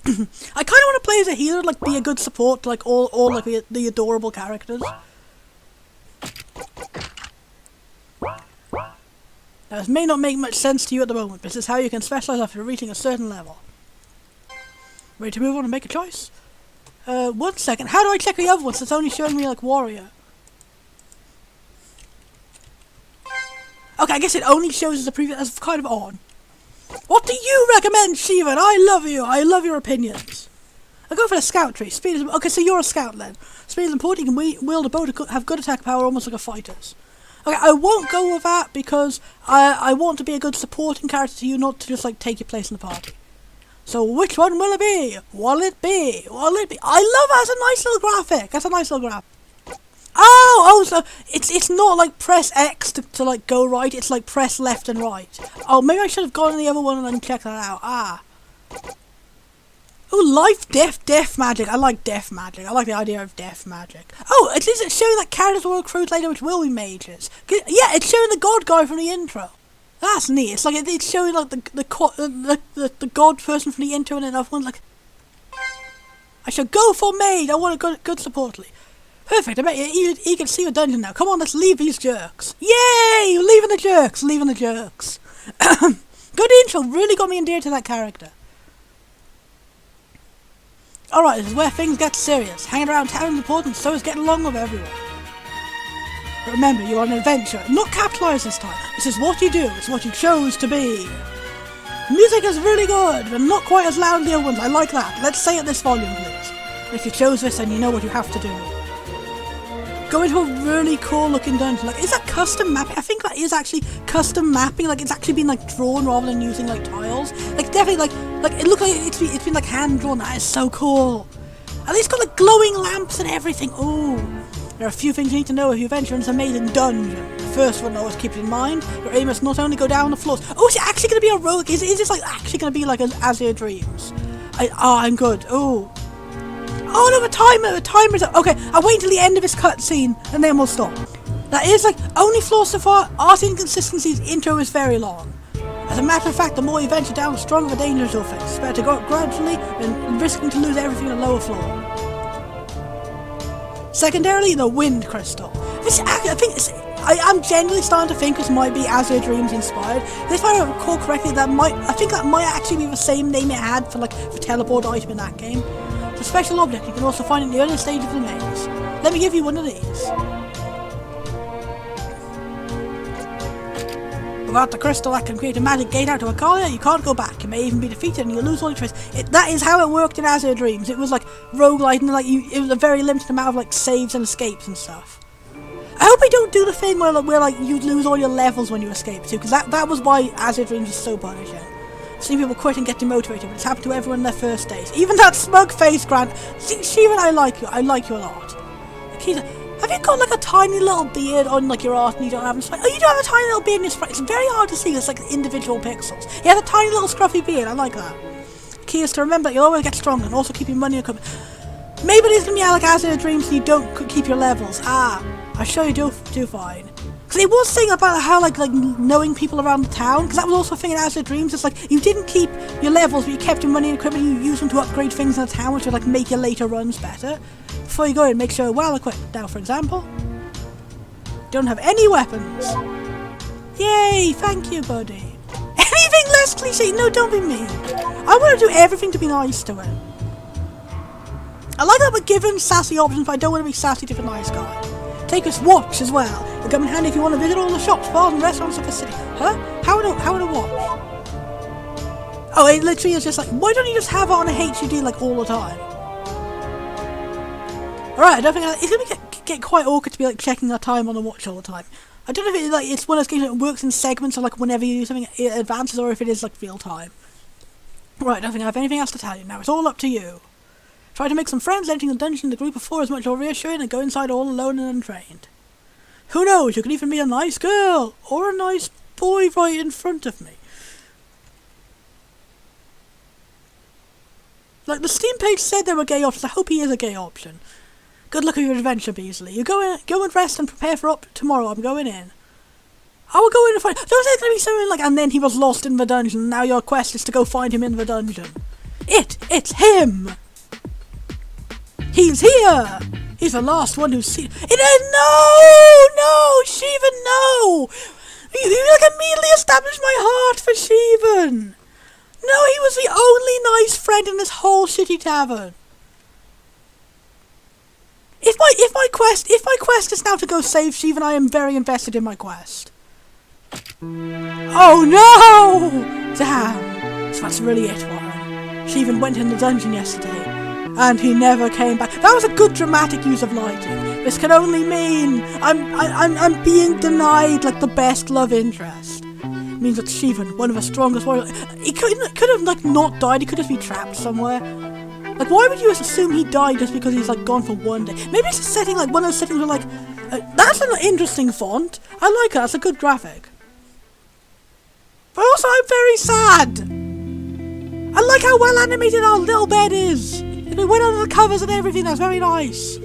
I kinda wanna play as a healer, like be a good support to like all like the adorable characters. Now this may not make much sense to you at the moment, but this is how you can specialize after reaching a certain level. Ready to move on and make a choice? 1 second, how do I check the other ones? It's only showing me like warrior. Okay, I guess it only shows as a preview. That's kind of odd. What do you recommend, Shivan? I love you. I love your opinions. I'll go for the scout tree. Speed is... Okay, so you're a scout then. Speed is important. You can wield a bow to have good attack power, almost like a fighter's. Okay, I won't go with that because I want to be a good supporting character to you, not to just, like, take your place in the party. So which one will it be? Will it be? Will it be? I love it as a nice little graphic. That's a nice little graphic. Oh, so it's not like press X to like go right. It's like press left and right. Oh, maybe I should have gone to the other one and then checked that out. Oh, life, death magic. I like death magic. I like the idea of death magic. Oh, at least it's showing that characters will recruit later, which will be mages. Yeah, it's showing the god guy from the intro. That's neat. It's like it's showing like the god person from the intro, and then everyone's like, I shall go for mage. I want a good support lead. Perfect. I bet you can see your dungeon now. Come on, let's leave these jerks. Yay! Leaving the jerks. Leaving the jerks. Good intro. Really got me endeared to that character. Alright, this is where things get serious. Hanging around town is important, so is getting along with everyone. But remember, you're on an adventure. Not capitalised this time. This is what you do. It's what you chose to be. Music is really good, but not quite as loud as the other ones. I like that. Let's say at this volume, please. If you chose this, then you know what you have to do. Go into a really cool looking dungeon. Like, is that custom mapping? I think that is actually custom mapping. Like, it's actually been like drawn rather than using like tiles. Like, definitely like it looks like it's been like hand drawn. That is so cool. And it's got like glowing lamps and everything. Ooh. There are a few things you need to know if you venture into this amazing dungeon. The first one, always keep it in mind. Your aim must not only go down the floors. Oh, is it actually going to be a rogue? Is this like actually going to be like as your dreams? I'm good. Ooh. Oh no, the timer's up. Okay, I'll wait until the end of this cutscene and then we'll stop. That is like, only flaw so far, art inconsistencies, intro is very long. As a matter of fact, the more you venture down, the stronger the dangers you'll face. It's better to go up gradually than risking to lose everything on the lower floor. Secondarily, the wind crystal. This, I think I'm genuinely starting to think this might be As Your Dreams inspired. If I recall correctly, I think that might actually be the same name it had for the teleport item in that game. It's a special object you can also find in the early stage of the maze. Let me give you one of these. Without the crystal that can create a magic gate out to Akalia, you can't go back. You may even be defeated and you'll lose all your trace. That is how it worked in As Your Dreams. It was like roguelite and it was a very limited amount of like saves and escapes and stuff. I hope they don't do the thing where like you lose all your levels when you escape too, because that was why As Your Dreams was so punishing. See people quit and get demotivated, but it's happened to everyone in their first days. Even that smug face, Grant. See, Shivan, I like you. I like you a lot. Have you got like a tiny little beard on like your art and you don't have a sprite? Oh, you do have a tiny little beard in your sprite. It's very hard to see. It's like individual pixels. He has a tiny little scruffy beard. I like that. The key is to remember that you'll always get stronger and also keep your money equipment. Maybe it's gonna be like As Your Dreams, so you don't keep your levels. I'm sure you do fine. Because it was saying about how like knowing people around the town, because that was also a thing in As Your Dreams. It's like you didn't keep your levels, but you kept your money and equipment. You used them to upgrade things in the town, which would like make your later runs better. Before you go in, make sure you're well equipped. Now, for example, don't have any weapons. Yay! Thank you, buddy. Anything less cliche? No, don't be mean. I want to do everything to be nice to him. I like that we're given sassy options, but I don't want to be sassy to the nice guy. Take his watch as well. It'll come in handy if you want to visit all the shops, bars, and restaurants of the city. Huh? How would a watch? Oh, it literally is just like, why don't you just have it on a HUD like all the time? Alright, I don't think it's gonna get quite awkward to be like checking our time on the watch all the time. I don't know if it's one of those games that works in segments, or like whenever you do something it advances, or if it is like real time. Right, I don't think I have anything else to tell you now. It's all up to you. Try to make some friends. Entering the dungeon in the group of 4 is much more reassuring than go inside all alone and untrained. Who knows? You could even be a nice girl or a nice boy right in front of me. Like the Steam page said there were gay options. I hope he is a gay option. Good luck with your adventure, Beasley. You go and rest and prepare for tomorrow. I'm going in. I will go in and find. Don't say it's gonna be something like, and then he was lost in the dungeon. And now your quest is to go find him in the dungeon. It's him. He's here. He's the last one who's seen. It is no, Shivan, no. You like immediately established my heart for Shivan. No, he was the only nice friend in this whole shitty tavern. If my quest is now to go save Shivan, I am very invested in my quest. Oh no! Damn. So that's really it, Warren. Shivan went in the dungeon yesterday. And he never came back. That was a good dramatic use of lighting. This can only mean I'm being denied like the best love interest. It means that Shivan, one of the strongest warriors, he could have like not died. He could just be trapped somewhere. Like, why would you assume he died just because he's like gone for one day? Maybe it's a setting like one of those settings where like that's an interesting font. I like it. That's a good graphic. But also, I'm very sad. I like how well animated our little bed is. We went under the covers and everything. That's very nice.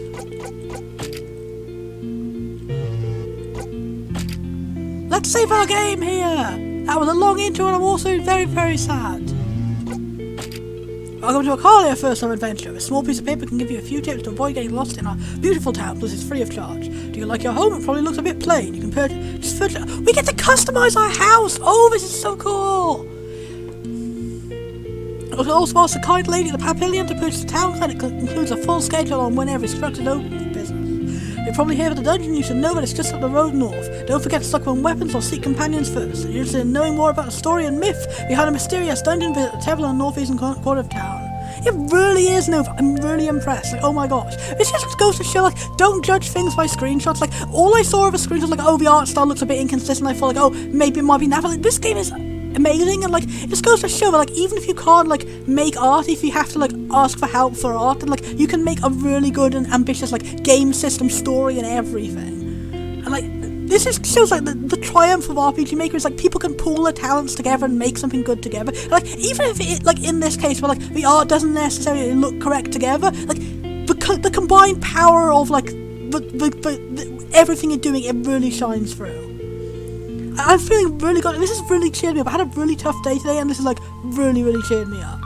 Let's save our game here. That was a long intro and I'm also very, very sad. Welcome to Akalia First Time Adventure. A small piece of paper can give you a few tips to avoid getting lost in our beautiful town, plus it's free of charge. Do you like your home? It probably looks a bit plain. You can purchase... We get to customize our house! Oh, this is so cool! Also ask the kind lady at the pavilion to purchase the town guide. It includes a full schedule on when every structure is open for business. You're probably here for the dungeon. You should know that it's just up the road north. Don't forget to stock up on weapons or seek companions first. If you're interested in knowing more about the story and myth behind a mysterious dungeon, visit the Terra in the northeastern corner of town. It really is Nova. I'm really impressed. Like, oh my gosh. This just goes to show, like, don't judge things by screenshots. Like, all I saw of a screenshot, like, oh, the art style looks a bit inconsistent. I thought, like, oh, maybe it might be that. But like, this game is amazing, and like it just goes to show that like even if you can't like make art, if you have to like ask for help for art, and like you can make a really good and ambitious like game system, story and everything. And like this just shows like the triumph of RPG Maker is like people can pool their talents together and make something good together. And, like even if it like in this case where like the art doesn't necessarily look correct together, like the combined power of like the everything you're doing, it really shines through. I'm feeling really good. This has really cheered me up. I had a really tough day today, and this is like really, really cheered me up.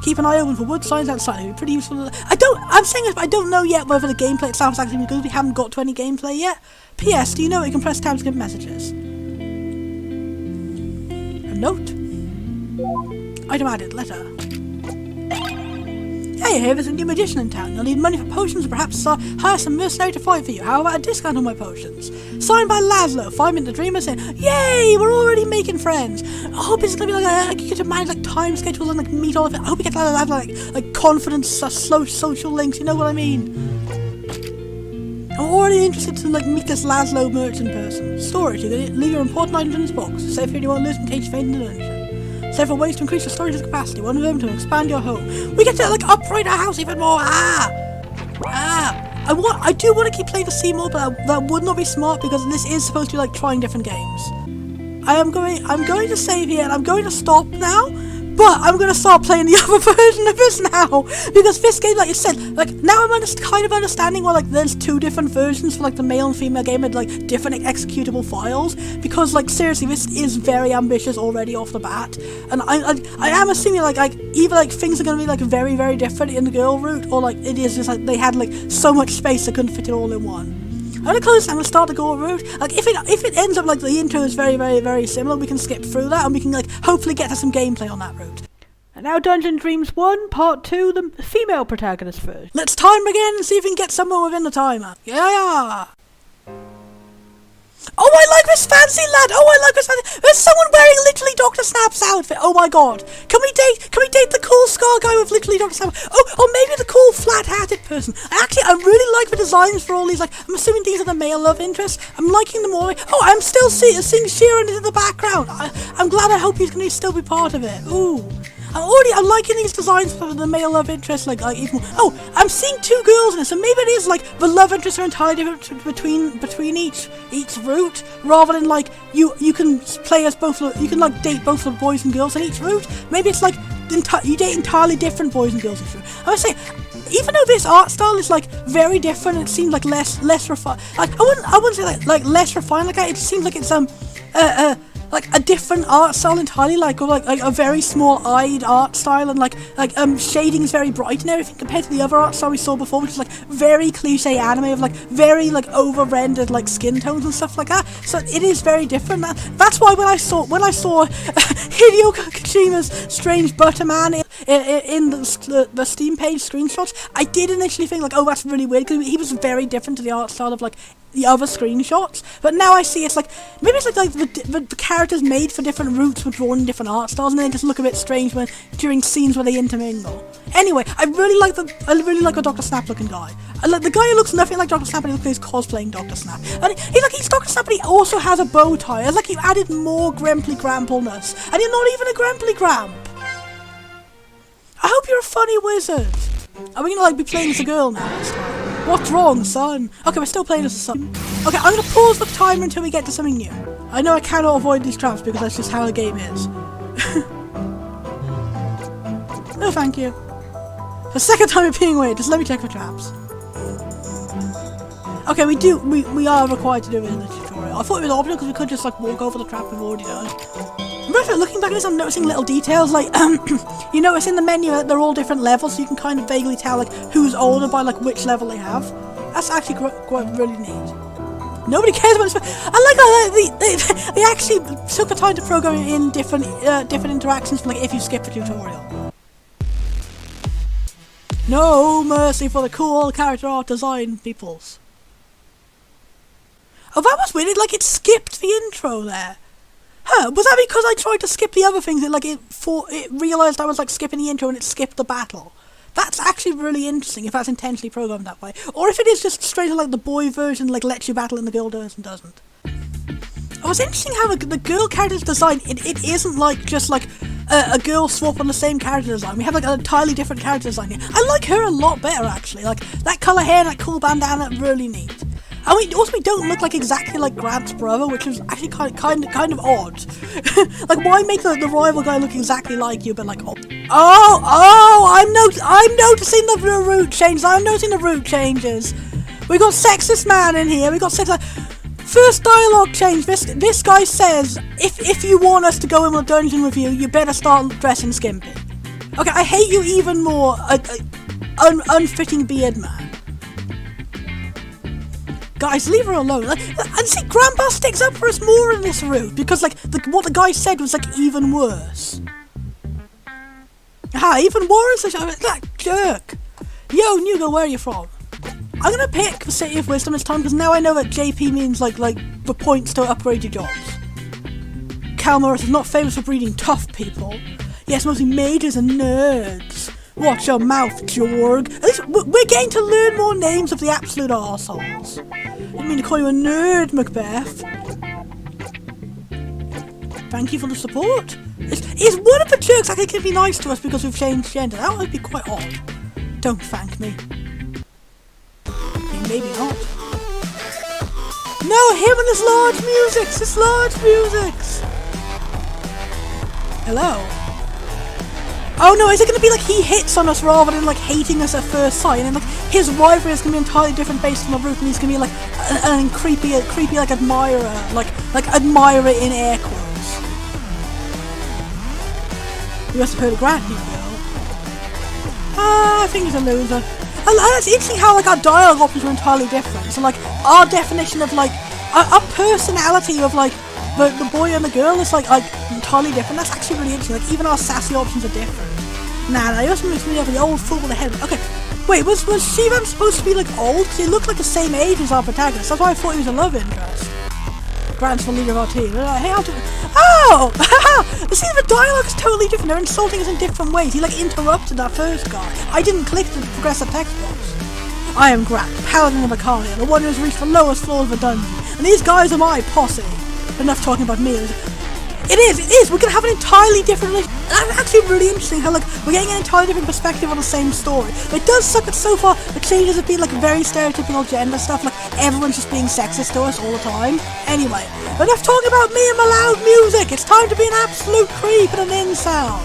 Keep an eye open for wood signs outside. It'll be pretty useful. I'm saying this, but I don't know yet whether the gameplay itself is actually good. We haven't got to any gameplay yet. P.S. Do you know you can press tab to skip messages? A note. Item added. Letter. Hey, I hear there's a new magician in town. You'll need money for potions, or perhaps hire some mercenary to fight for you. How about a discount on my potions? Signed by Laszlo, 5 Minute Dreamer, saying, yay, we're already making friends. I hope it's gonna be like you get to manage like time schedules and like meet all of it. I hope you get to have like confidence, slow social links. You know what I mean? I'm already interested to like meet this Laszlo merchant person. Storage, you can leave your important items in this box. Save here you won't lose in case you faint in the dungeon. Several ways to increase your storage capacity. One of them to expand your home. We get to like upgrade our house even more. I do want to keep playing the C mode, but that would not be smart because this is supposed to be like trying different games. I'm going to save here and I'm going to stop now. But I'm going to start playing the other version of this now, because this game, like you said, like now I'm kind of understanding why like there's 2 different versions for like the male and female game and like different executable files, because like seriously this is very ambitious already off the bat, and I am assuming like either like things are going to be like very, very different in the girl route, or like it is just like they had like so much space they couldn't fit it all in one. I'm gonna close. I'm gonna start the girl route. Like if it ends up like the intro is very, very, very similar, we can skip through that and we can like hopefully get to some gameplay on that route. And now Dungeon Dreams 1, Part 2, the female protagonist first. Let's time again and see if we can get somewhere within the timer. Yeah. Oh, I like this fancy lad. Oh, I like this fancy. There's someone wearing literally Dr. Snap's outfit. Oh my god. Can we date the cool scar guy with literally Dr. Snap? Oh, or maybe the cool flat-hatted person. I really like the designs for all these. Like, I'm assuming these are the male love interests. I'm liking them all. Oh, I'm still seeing Sheeran in the background. I'm glad. I hope he's going to still be part of it. Ooh. I'm liking these designs for the male love interest, like even more. Oh, I'm seeing 2 girls in it, so maybe it is like the love interests are entirely different between each route, rather than like you can play as both. You can like date both the boys and girls in each route. Maybe it's like you date entirely different boys and girls in each route. I would say, even though this art style is like very different, it seems like less refined. Like I wouldn't say like less refined. Like it seems like it's like a different art style entirely, like a very small-eyed art style, and like shading is very bright and everything compared to the other art style we saw before, which is like very cliche anime of like very like over-rendered like skin tones and stuff like that. So it is very different. That's why when I saw Hideo Kojima's Strange Butterman in the Steam page screenshots, I did initially think like, oh, that's really weird, because he was very different to the art style of like the other screenshots, but now I see it's like maybe it's like the characters made for different routes were drawn in different art styles, and they just look a bit strange during scenes where they intermingle. Anyway, I really like the Dr. Snap looking guy. I like the guy who looks nothing like Dr. Snap, and he looks like he's cosplaying Dr. Snap. And he's Dr. Snap, but he also has a bow tie. It's like you added more Grimply Grampleness, and you're not even a Grimply Gramp. I hope you're a funny wizard. Are we gonna like be playing as a girl now this time? What's wrong, son? Okay, we're still playing as a son. Okay, I'm gonna pause the timer until we get to something new. I know I cannot avoid these traps because that's just how the game is. No, thank you. The second time we're being weird, just let me check for traps. Okay, we are required to do it in the tutorial. I thought it was optional because we could just like walk over the trap we've already done. But looking back at this, I'm noticing little details like, you notice in the menu that they're all different levels, so you can kind of vaguely tell like who's older by like which level they have. That's actually quite really neat. Nobody cares about this. I like how they actually took the time to program in different interactions for like if you skip the tutorial. No mercy for the cool character art design peoples. Oh, that was weird. Like it skipped the intro there. Huh? Was that because I tried to skip the other things? It realized I was like skipping the intro and it skipped the battle. That's actually really interesting if that's intentionally programmed that way, or if it is just straight like the boy version like lets you battle and the girl version doesn't. It was interesting how the girl character's design, it isn't like just like a girl swap on the same character design. We have like an entirely different character design here. I like her a lot better actually. Like that colour hair, that cool bandana, really neat. And we don't look like exactly like Grant's brother, which is actually kind of odd. Like why make the rival guy look exactly like you, but like I'm noticing the route changes. I'm noticing the route changes. We got sexist man in here. We got sexist. First dialogue change. This guy says if you want us to go in a dungeon with you, you better start dressing skimpy. Okay, I hate you even more. Unfitting beard man. Guys, leave her alone. And see, Grandpa sticks up for us more in this route because, like, what the guy said was like even worse. Even worse. That jerk. Yo, Nugo, where are you from? I'm gonna pick the City of Wisdom this time because now I know that JP means like the points to upgrade your jobs. Calmarith is not famous for breeding tough people. Yes, mostly mages and nerds. Watch your mouth, Jorg. At least we're getting to learn more names of the absolute arseholes. Didn't mean to call you a nerd, Macbeth. Thank you for the support. Is one of the jerks actually going to be nice to us because we've changed gender? That would be quite odd. Don't thank me. Maybe not. No, him and his large musics! His large musics! Hello? Oh no, is it going to be like he hits on us rather than like hating us at first sight, and then like his rivalry is going to be entirely different based on the route, and he's going to be like an creepy like admirer, like admirer in air quotes. You must have heard of Grant, you girl. I think he's a loser. And it's interesting how like our dialogue options are entirely different. So like our definition of like our personality of like the boy and the girl is like entirely different. That's actually really interesting. Like even our sassy options are different. Nah, you must mix me up with the old fool with the head. Okay, wait, was Shivan supposed to be like old? Because he looked like the same age as our protagonist. That's why I thought he was a love interest. Grant's the leader of our team. Hey, I'll do. Oh! See, the dialogue is totally different. They're insulting us in different ways. He like interrupted that first guy. I didn't click to progress the text box. I am Grant, paladin of Acalia, the one who has reached the lowest floor of the dungeon. And these guys are my posse. Enough talking about me. It is. We're gonna have an entirely different relationship. That's actually really interesting how like we're getting an entirely different perspective on the same story. But it does suck that so far the changes have been like very stereotypical gender stuff, like everyone's just being sexist to us all the time. Anyway, enough talking about me and my loud music. It's time to be an absolute creep and an incel.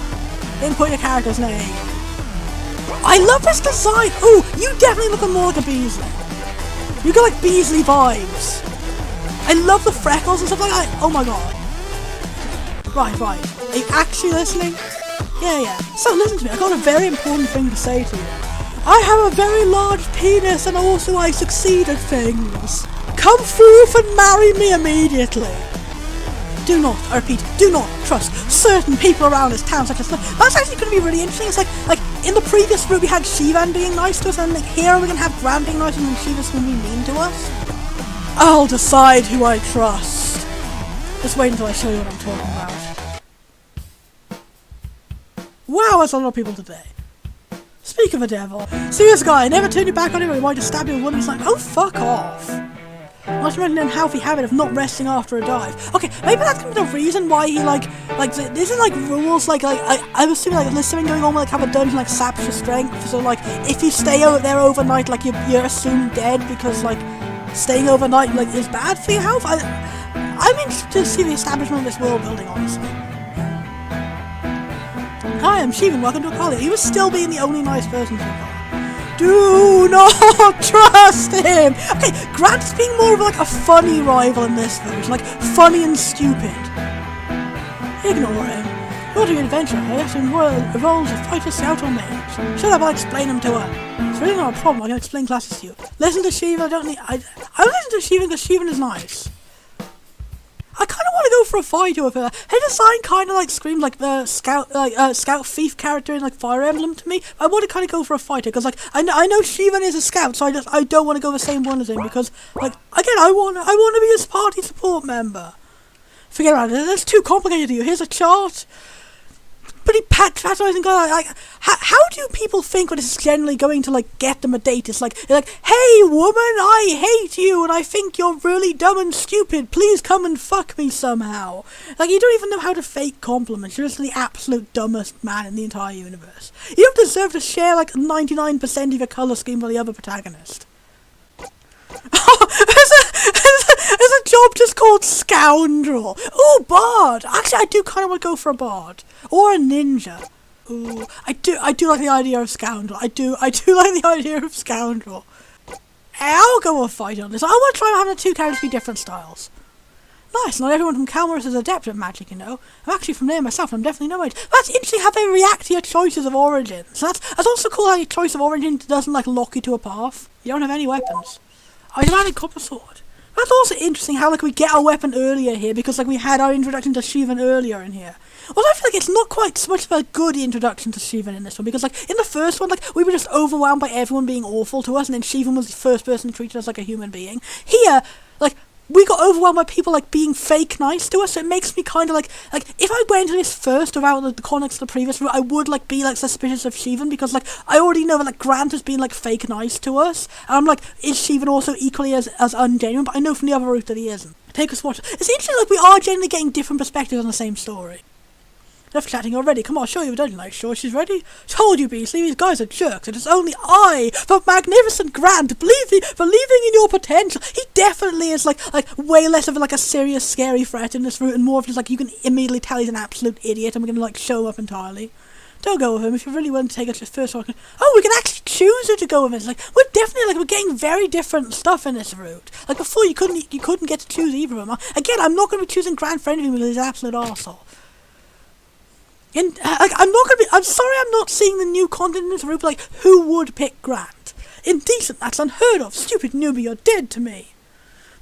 Input your character's name. I love this design. Ooh, you definitely look more like a Beasley. You got like Beasley vibes. I love the freckles and stuff like that. Oh my god. Right. Are you actually listening? Yeah. So listen to me, I got a very important thing to say to you. I have a very large penis and also I succeed at things. Come forth and marry me immediately. Do not, I repeat, do not trust certain people around this town such as... That's actually going to be really interesting. It's like in the previous route we had Shivan being nice to us, and like here we're going to have Grant being nice and then Shivan's going to be mean to us. I'll decide who I trust. Just wait until I show you what I'm talking about. Wow, that's a lot of people today. Speak of a devil. See this guy, never turn your back on him or he might just stab you with one. It's like, oh, fuck off. Not to mention an unhealthy habit of not resting after a dive. Okay, maybe that's gonna be the reason why he this is like rules, I'm assuming like there's something going on with like how a dungeon like saps your strength. So like if you stay out there overnight, like you're assumed dead because like staying overnight like is bad for your health. I'm interested to see the establishment of this world building, honestly. Hi, I'm Shivan, welcome to Akalia. He was still being the only nice person so far. Do not trust him! Okay, Grant's being more of like a funny rival in this version, like funny and stupid. Ignore him. Go to your adventure, yes, and roles of fighter, scout, or mage. Shut up, I'll explain them to her. It's really not a problem, I can explain classes to you. Listen to Shivan, I listen to Shivan because Shivan is nice. I kind of want to go for a fight with her. Her design kind of like screams like the scout thief character in like Fire Emblem to me. I want to kind of go for a fighter because like I know Shivan is a scout, so I don't want to go the same one as him because like again I want to be his party support member. Forget about it. That's too complicated to you. Here's a chart. Pretty patronizing guy. Like, how do people think when it's generally going to like get them a date? It's like they're like, hey woman, I hate you and I think you're really dumb and stupid. Please come and fuck me somehow. Like you don't even know how to fake compliments. You're just the absolute dumbest man in the entire universe. You don't deserve to share like 99% of your colour scheme with the other protagonist. There's a job just called Scoundrel. Ooh, Bard. Actually, I do kind of want to go for a Bard. Or a Ninja. Ooh, I do like the idea of Scoundrel. I do like the idea of Scoundrel. I'll go with fight on this. I want to try having the two characters be different styles. Nice, not everyone from Calmarus is adept at magic, you know. I'm actually from there myself, and I'm definitely no mage. That's interesting how they react to your choices of origin. So that's also cool how your choice of origin doesn't like lock you to a path. You don't have any weapons. I demanded copper sword. That's also interesting how like we get our weapon earlier here because like we had our introduction to Shivan earlier in here. Although I feel like it's not quite so much of a good introduction to Shivan in this one because like in the first one like we were just overwhelmed by everyone being awful to us and then Shivan was the first person who treated us like a human being. Here, like we got overwhelmed by people like being fake nice to us, so it makes me kind of like if I went into this first without the context of the previous route, I would like be like suspicious of Shivan because like I already know that like Grant has been like fake nice to us, and I'm like, is Shivan also equally as ungenuine? But I know from the other route that he isn't. Take us watch. It's interesting like we are generally getting different perspectives on the same story. Enough chatting already. Come on, I'll show you a dungeon. Like, sure she's ready? Told you, Beasley, these guys are jerks. It is only I, the magnificent Grant, believing in your potential. He definitely is like way less of like a serious, scary threat in this route, and more of just like you can immediately tell he's an absolute idiot, and we're gonna like show up entirely. Don't go with him if you really want to take us to first one. Oh, we can actually choose who to go with. It's like we're definitely like we're getting very different stuff in this route. Like before, you couldn't get to choose either of them. Again, I'm not gonna be choosing Grant for anything because he's an absolute arsehole. I'm sorry I'm not seeing the new content in this group, like, who would pick Grant? Indecent, that's unheard of. Stupid newbie, you're dead to me.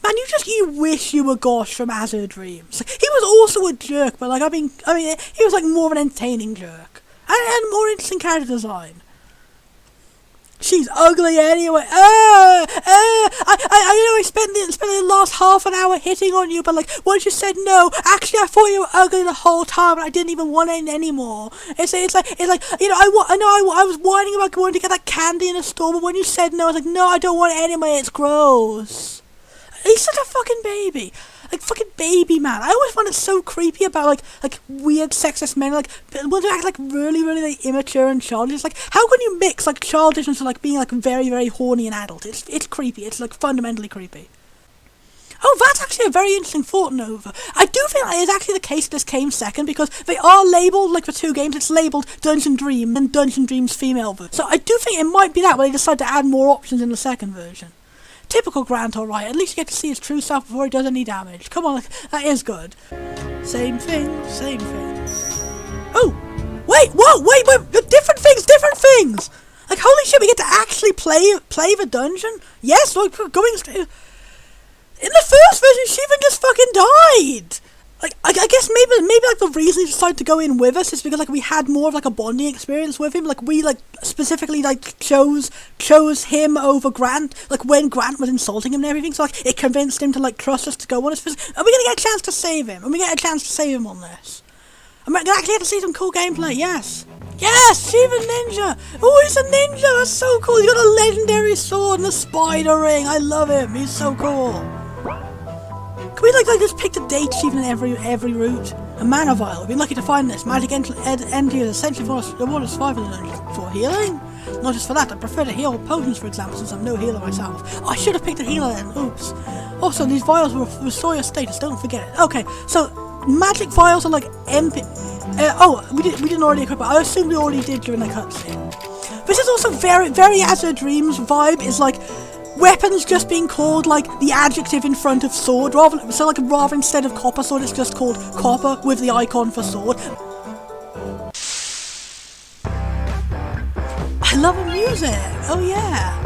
Man, you wish you were Gosh from Azure Dreams. Like, he was also a jerk, but, like, I mean, he was, like, more of an entertaining jerk. And more interesting character design. She's ugly anyway. I spent the last half an hour hitting on you, but like once you said no, actually I thought you were ugly the whole time, and I didn't even want it anymore. It's like you know I was whining about going to get that candy in a store, but when you said no, I was like, no, I don't want it anyway. It's gross. He's such a fucking baby. Like fucking baby man. I always find it so creepy about like weird sexist men like ones who act like really like immature and childish. It's like how can you mix like childishness and like being like very horny and adult? It's creepy. It's like fundamentally creepy. Oh, that's actually a very interesting thought, Nova. I do think that is actually the case this came second because they are labelled, like for two games, it's labelled Dungeon Dream and Dungeon Dream's female version. So I do think it might be that where they decided to add more options in the second version. Typical Grant, alright. At least you get to see his true self before he does any damage. Come on, that is good. Same thing. Oh! Wait! Different things! Like, holy shit, we get to actually play the dungeon? Yes, we're going straight... In the first version, Shivan just fucking died! Like, I guess maybe like the reason he decided to go in with us is because like we had more of like a bonding experience with him. Like we like specifically like chose him over Grant. Like when Grant was insulting him and everything, so like it convinced him to like trust us to go on his. Are we gonna get a chance to save him? Are we get a chance to save him on this? I'm gonna actually get to see some cool gameplay, yes! Yes! Shiva Ninja! Oh, he's a ninja! That's so cool! He's got a legendary sword and a spider ring! I love him! He's so cool! Can we like just pick the date even in every route? A mana vial. We've been lucky to find this. Magic entity is essentially for the water survival dungeon. For healing? Not just for that, I prefer to heal potions, for example, since I'm no healer myself. Oh, I should have picked a healer then. Oops. Also, these vials will restore your status. Don't forget it. Okay, so magic vials are like MP. We didn't already equip it. I assume we already did during the cutscene. This is also very Azure Dreams vibe. Is like weapons just being called like the adjective in front of sword, rather instead of copper sword, it's just called copper with the icon for sword. I love the music. Oh yeah.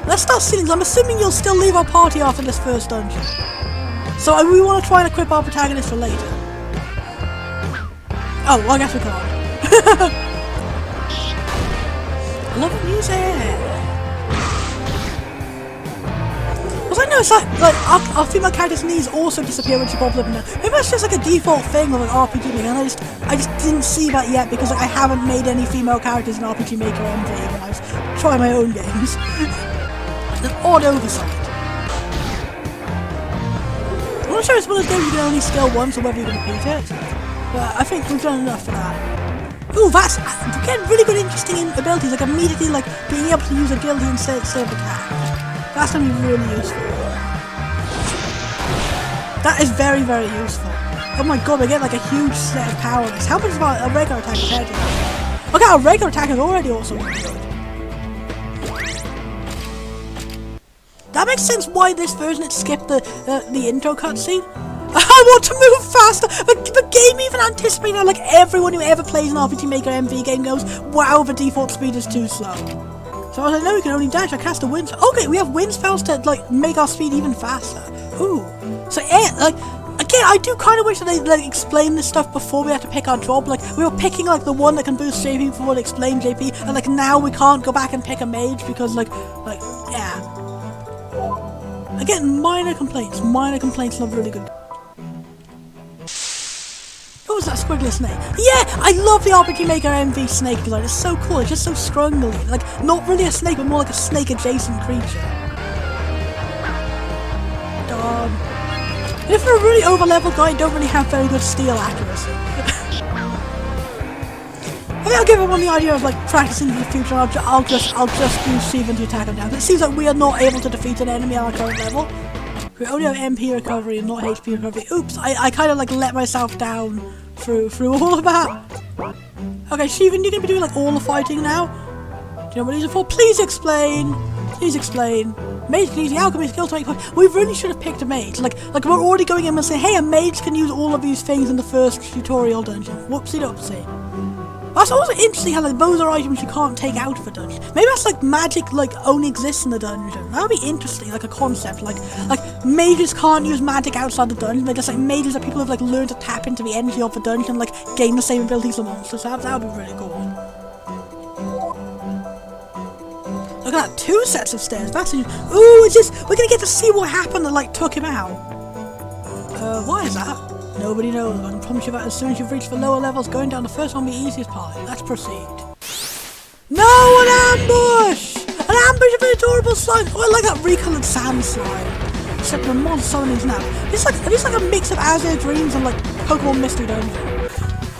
Let's start seeing. I'm assuming you'll still leave our party after this first dungeon. So we want to try and equip our protagonist for later. Oh, well, I guess we can't. I love the music. Because I know it's like our female character's knees also disappear when she bobs up and down. Maybe that's just like a default thing of like RPGmaker, and I just didn't see that yet because like I haven't made any female characters in RPGmaker MV when I was trying my own games. It's an odd oversight. I'm not sure it's one of those games you can only skill once or whether you can repeat it, but I think we've done enough for that. Ooh, that's again really good, interesting abilities, like immediately like being able to use agility instead of attack. That's gonna be really useful. That is very useful. Oh my god, I get like a huge set of powers. How much about a regular attack compared to that? Okay, our regular attack is already also really good. That makes sense why this version it skipped the intro cutscene. I want to move faster! The game even anticipated that like everyone who ever plays an RPGmaker MV game goes, wow, the default speed is too slow. So I was like, no, we can only dash. I cast a wind spell. Okay, we have wind spells to like make our speed even faster. Ooh. So like again, I do kind of wish that they like explained this stuff before we had to pick our job. Like we were picking like the one that can boost JP before they explain JP, and like now we can't go back and pick a mage because like yeah. Again, minor complaints. Minor complaints, not really good. What was that squiggly snake? Yeah, I love the RPGmaker MV snake design. It's so cool. It's just so scrungly. Like, not really a snake, but more like a snake-adjacent creature. Darn. If you're a really over-leveled guy, you don't really have very good steel accuracy. I think I'll give everyone the idea of like practicing in the future. I'll just do Steven to attack him down. It seems like we are not able to defeat an enemy on our current level. We only have MP recovery and not HP recovery. Oops, I kind of like let myself down through all of that. Okay, Steven, you're gonna be doing like all the fighting now. Do you know what these are for? Please explain. Please explain. Mage can use the alchemy skill to make potions. We really should have picked a mage. Like we're already going in and saying, hey, a mage can use all of these things in the first tutorial dungeon. Whoopsie doopsie. That's also interesting how like those are items you can't take out of a dungeon. Maybe that's like magic like only exists in the dungeon. That would be interesting, like a concept. Like mages can't use magic outside the dungeon. They're just like mages are people who've like learned to tap into the energy of the dungeon, like gain the same abilities as monsters. That would be really cool. Look at that, 2 sets of stairs. That's ooh, it's just we're gonna get to see what happened that like took him out. Why is that? Nobody knows. I can promise you that as soon as you've reached the lower levels, going down the first one will be the easiest part. Let's proceed. No, an ambush! An ambush of an adorable slime! Oh, I like that recolored sand slime. Except the monster summonings now. It's like a mix of Azure Dreams and like Pokemon Mystery Dungeon.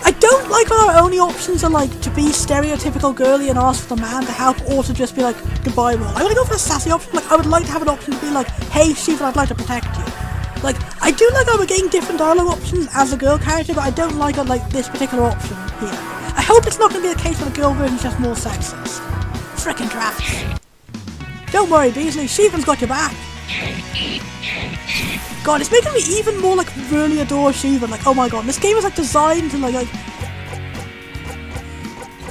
I don't like when our only options are like to be stereotypical girly and ask for the man to help, or to just be like goodbye world. I want to go for a sassy option. Like I would like to have an option to be like, hey Steven, I'd like to protect you. Like, I do like how we're getting different dialogue options as a girl character, but I don't like this particular option here. I hope it's not going to be the case where the girl version is just more sexist. Frickin' drafts. Don't worry, Beasley, Steven's got your back. God, it's making me even more like really adore Steven. Like, oh my god, this game is like designed to like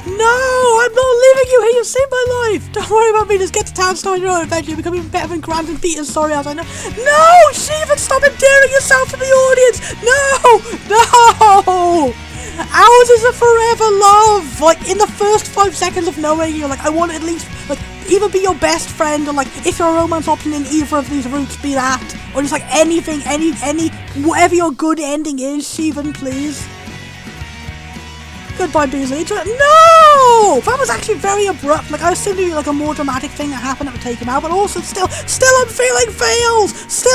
no, I'm not leaving you here, you saved my life! Don't worry about me, just get to town, start your own adventure, become even better than Grant and Peter's sorry as I know. No! Steven, stop endearing yourself to the audience! No! No! Ours is a forever love. Like, in the first 5 seconds of knowing you, like, I want to at least, like, either be your best friend, or, like, if you're a romance option in either of these routes, be that. Or just, like, anything, whatever your good ending is, Steven, please. Goodbye, Beasley. No! That was actually very abrupt. Like, I was thinking like a more dramatic thing that happened that would take him out, but also still I'm feeling feels!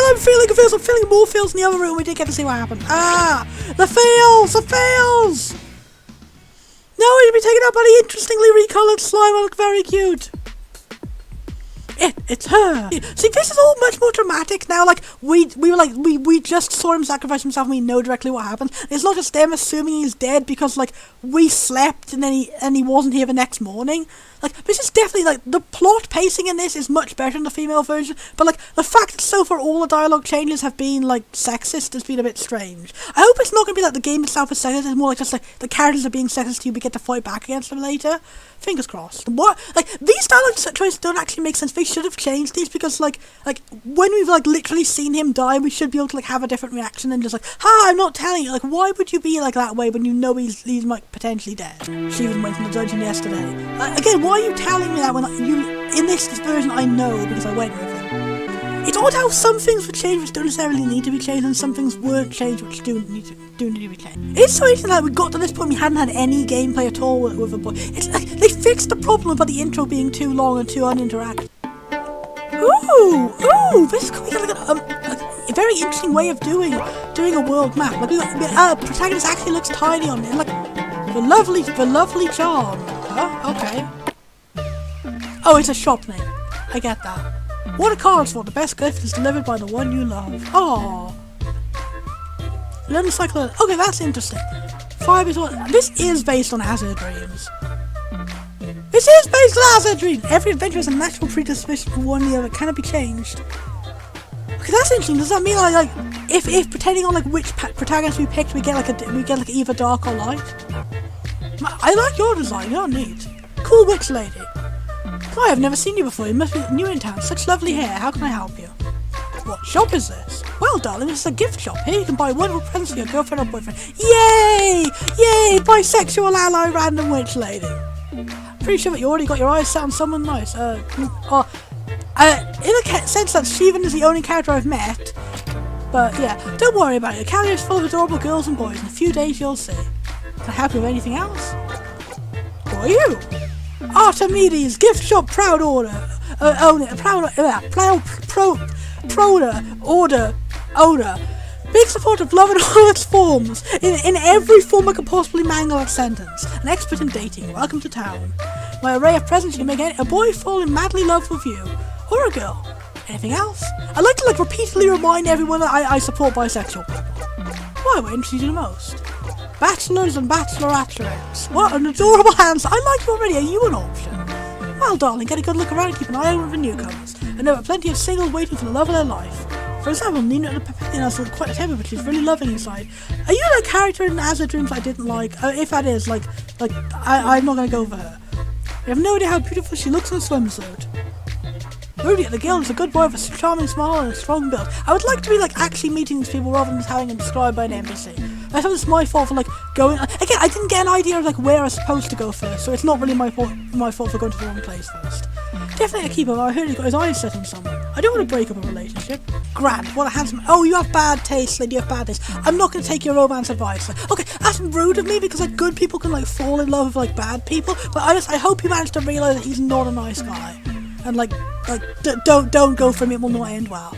I'm feeling more feels in the other room. We did get to see what happened. Ah! The feels! No, he'd be taken out by the interestingly recolored slime. I look very cute. It's her. See, this is all much more dramatic now. Like, we just saw him sacrifice himself and we know directly what happened. It's not just them assuming he's dead because, like, we slept and then he wasn't here the next morning. Like, this is definitely, like, the plot pacing in this is much better in the female version, but, like, the fact that so far all the dialogue changes have been, like, sexist has been a bit strange. I hope it's not going to be like the game itself is sexist, it's more like just, like, the characters are being sexist to you, we get to fight back against them later. Fingers crossed. What? Like, these dialogue choices don't actually make sense. They should have changed these because, like, when we've, like, literally seen him die, we should be able to, like, have a different reaction than just, like, ha, I'm not telling you. Like, why would you be, like, that way when you know he's like, potentially dead? She even went from the dungeon yesterday. Again, why are you telling me that when in this version I know because I went with him? It's odd how some things were changed which don't necessarily need to be changed, and some things weren't changed which do need to be changed. It's so interesting that we got to this point we hadn't had any gameplay at all with a boy. It's like they fixed the problem about the intro being too long and too uninteractive. Ooh, this is like a very interesting way of doing a world map. Like, protagonist actually looks tiny on it. Like the lovely charm. Oh, okay. Oh, it's a shop name. I get that. What a card's for? The best gift is delivered by the one you love. Aww. Learn cycle. Okay, that's interesting. 5 is what. This is based on Hazard Dreams. This is based on Hazard Dreams. Every adventure has a natural predisposition for one or the other. Can it be changed? Okay, that's interesting. Does that mean like if depending on like which protagonist we picked, we get like either dark or light? I like your design. You're neat. Cool witch lady. I have never seen you before. You must be new in town. Such lovely hair. How can I help you? What shop is this? Well, darling, this is a gift shop. Here you can buy wonderful presents for your girlfriend or boyfriend. Yay! Yay! Bisexual ally random witch lady. Pretty sure that you already got your eyes set on someone nice. In the sense that Steven is the only character I've met. But yeah, don't worry about it. The calendar is full of adorable girls and boys. In a few days you'll see. Can I help you with anything else? Who are you? Archimedes, gift shop, proud order. Owner. Big support of love in all its forms. In every form I could possibly mangle a sentence. An expert in dating. Welcome to town. My array of presents, you can make a boy fall in madly love with you. Or a girl. Anything else? I like to repeatedly remind everyone that I support bisexual people. Why we're interested in the most? Bachelors and bachelorettes. What an adorable answer. I like you already. Are you an option? Well, darling, get a good look around and keep an eye out for the newcomers. I know there are plenty of singles waiting for the love of their life. For example, Nina the Papillion has quite a temper, but she's really loving inside. Are you that character in Hazard Dreams I didn't like? If that is, I'm not going to go for her. You have no idea how beautiful she looks in a swimsuit. Rudy at the Guild is a good boy with a charming smile and a strong build. I would like to be actually meeting these people rather than just having them described by an NPC. I thought it's my fault for going. Again, I didn't get an idea of where I was supposed to go first, so it's not really my fault for going to the wrong place first. Definitely a keeper. I heard he got his eyes set on someone. I don't want to break up a relationship. Grant, what a handsome. Oh, you have bad taste, lady. You have bad taste. I'm not going to take your romance advice. Okay, that's rude of me because good people can fall in love with bad people, but I hope you manage to realise that he's not a nice guy, and don't go for him. It will not end well.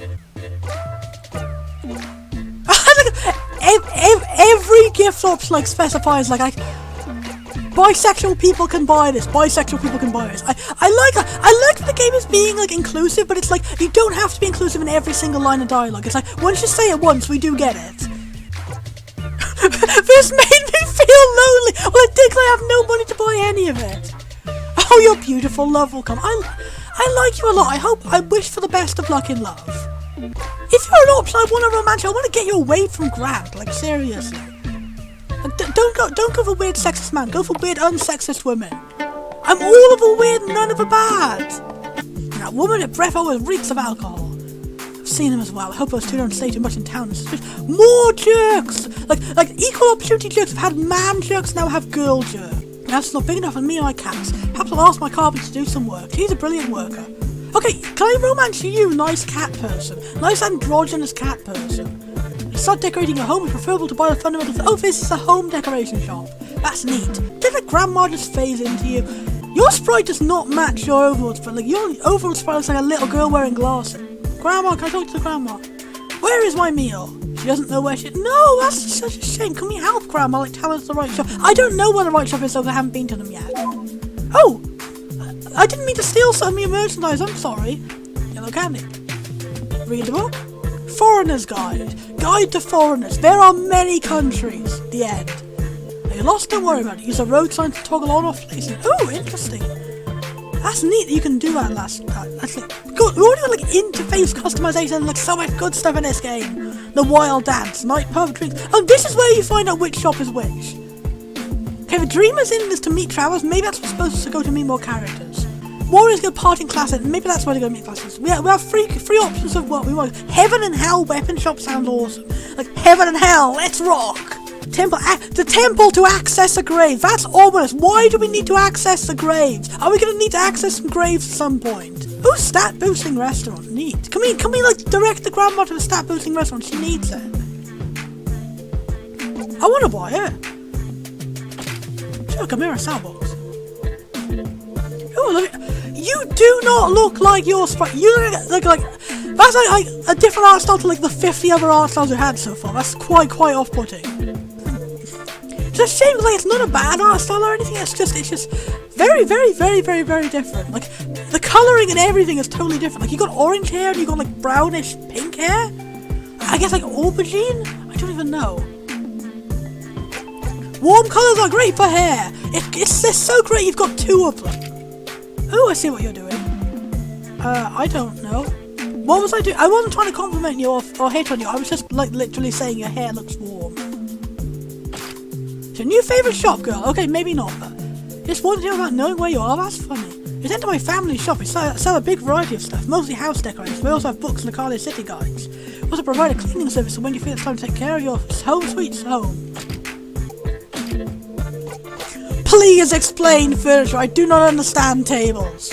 Every gift shop specifies bisexual people can buy this. Bisexual people can buy this. I like that the game is being inclusive, but it's you don't have to be inclusive in every single line of dialogue. It's once you say it once, we do get it. This made me feel lonely. Well, I think I have no money to buy any of it. Oh, you're beautiful. Love will come. I like you a lot. I wish for the best of luck in love. If you're an option, I want a romance. I want to get you away from Grant. Seriously. Don't go for weird sexist man. Go for weird unsexist women. I'm all of a weird, none of a bad. That woman at breath always reeks of alcohol. seen them as well. I hope those two don't stay too much in town. It's just more jerks! Like equal opportunity jerks. I've had man jerks, now I have girl jerk. That's not big enough for me and my cats. Perhaps I'll ask my carpenter to do some work. He's a brilliant worker. Okay, can I romance you, nice cat person? Nice androgynous cat person. Start decorating your home. It's preferable to buy the fundamentals. Oh, this is a home decoration shop. That's neat. Did the grandma just phase into you? Your sprite does not match your overall sprite. Like, your overall sprite looks like a little girl wearing glasses. Grandma, can I talk to the grandma? Where is my meal? She doesn't know where she... No, that's such a shame. Can we help, Grandma? Like, tell us the right shop. I don't know where the right shop is, so I haven't been to them yet. Oh! I didn't mean to steal some of your merchandise. I'm sorry. Yellow candy. Read the book. Foreigner's Guide. Guide to Foreigners. There are many countries. The end. Are you lost? Don't worry about it. Use the road signs to toggle on off places. Oh, interesting. That's neat that you can do that last time. That's like good. We already got like interface customization, like so much good stuff in this game. The Wild Dance, Night Pub Drinks. Oh, this is where you find out which shop is which. Okay, the Dreamer's Inn is to meet travelers. Maybe that's what's supposed to go to meet more characters. Warriors go parting classes. Maybe that's where to go meet classes. We have free options of what we want. Heaven and Hell weapon shop sounds awesome. Like Heaven and Hell, let's rock. The temple to access a grave. That's ominous. Why do we need to access the graves? Are we going to need to access some graves at some point? Ooh, stat boosting restaurant. Neat. Can we like direct the grandma to the stat boosting restaurant? She needs it. I want to buy it. Sure, come here, a sandbox. Oh, look! You do not look like your sprite. You look like that's like a different art style to like the 50 other art styles we had so far. That's quite off-putting. It's a shame, like it's not a bad art style or anything. It's just very different. Like the coloring and everything is totally different. Like you got orange hair and you got like brownish pink hair. I guess like aubergine. I don't even know. Warm colours are great for hair. It's so great. You've got two of them. Oh, I see what you're doing. I don't know. What was I doing? I wasn't trying to compliment you or hate on you. I was just like literally saying your hair looks warm. It's your new favourite shop, girl. Okay, maybe not, but just one thing about knowing where you are, that's funny. It's into my family shop. We sell a big variety of stuff, mostly house decorations. We also have books and Akali City guides. We also provide a cleaning service so when you feel it's time to take care of your home sweet home. Please explain furniture. I do not understand tables.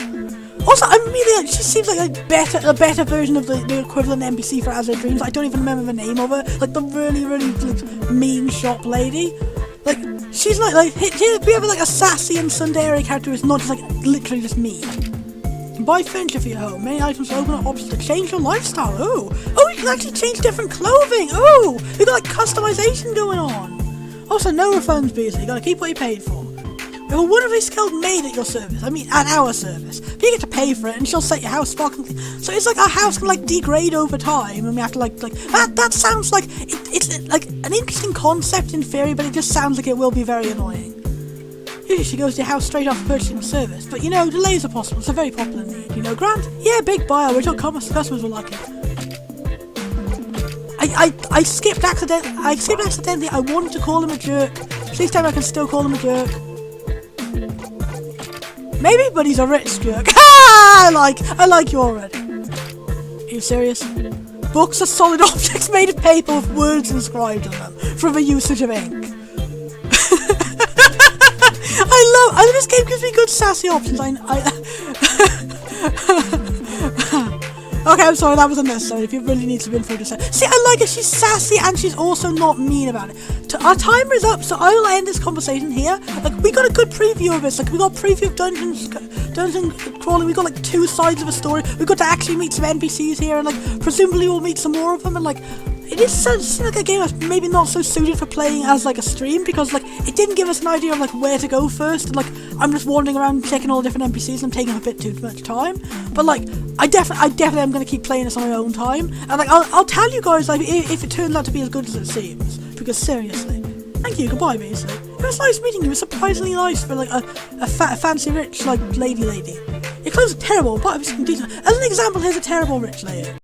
Also, I'm really like, she seems like a better version of the equivalent NPC for Azure Dreams. I don't even remember the name of her. Like the really like, mean shop lady. Like she's like here we have like a sassy and tsundere character who's not just like literally just mean. Buy furniture for your home. Many items open up options to change your lifestyle. Oh, you can actually change different clothing. Oh, you got like customization going on. Also, no refunds, Beasley. You gotta keep what you paid for. We have a wonderfully skilled maid at your service. I mean, at our service. But you get to pay for it, and she'll set your house sparkling clean. So it's like our house can like degrade over time, and we have to like that sounds like it's like an interesting concept in theory, but it just sounds like it will be very annoying. Usually she goes to your house straight after purchasing the service, but you know delays are possible. It's a very popular need. You know, Grant? Yeah, big buyer. We're sure customers will like it. I skipped accidentally. I wanted to call him a jerk. Please tell me I can still call him a jerk. Maybe, but he's a rich jerk. I like you already. Are you serious? Books are solid objects made of paper with words inscribed on them from the usage of ink. I love this game gives me good sassy options. Okay, I'm sorry, that was unnecessary. If you really need some info, just say. See, I like it. She's sassy and she's also not mean about it. Our timer is up, so I will end this conversation here. Like, we got a good preview of this. Like, we got a preview of dungeon crawling. We got like two sides of a story. We got to actually meet some NPCs here, and like presumably we'll meet some more of them. And like, it seems like a game that's maybe not so suited for playing as like a stream because like it didn't give us an idea of like where to go first. And like, I'm just wandering around checking all the different NPCs. And I'm taking a bit too much time. But like, I definitely am going to keep playing this on my own time. And like, I'll tell you guys like if it turns out to be as good as it seems. Because seriously, thank you. Goodbye, Beasley. It was nice meeting you. It was surprisingly nice for like a fancy rich like lady. Your clothes are terrible, but as an example, here's a terrible rich lady.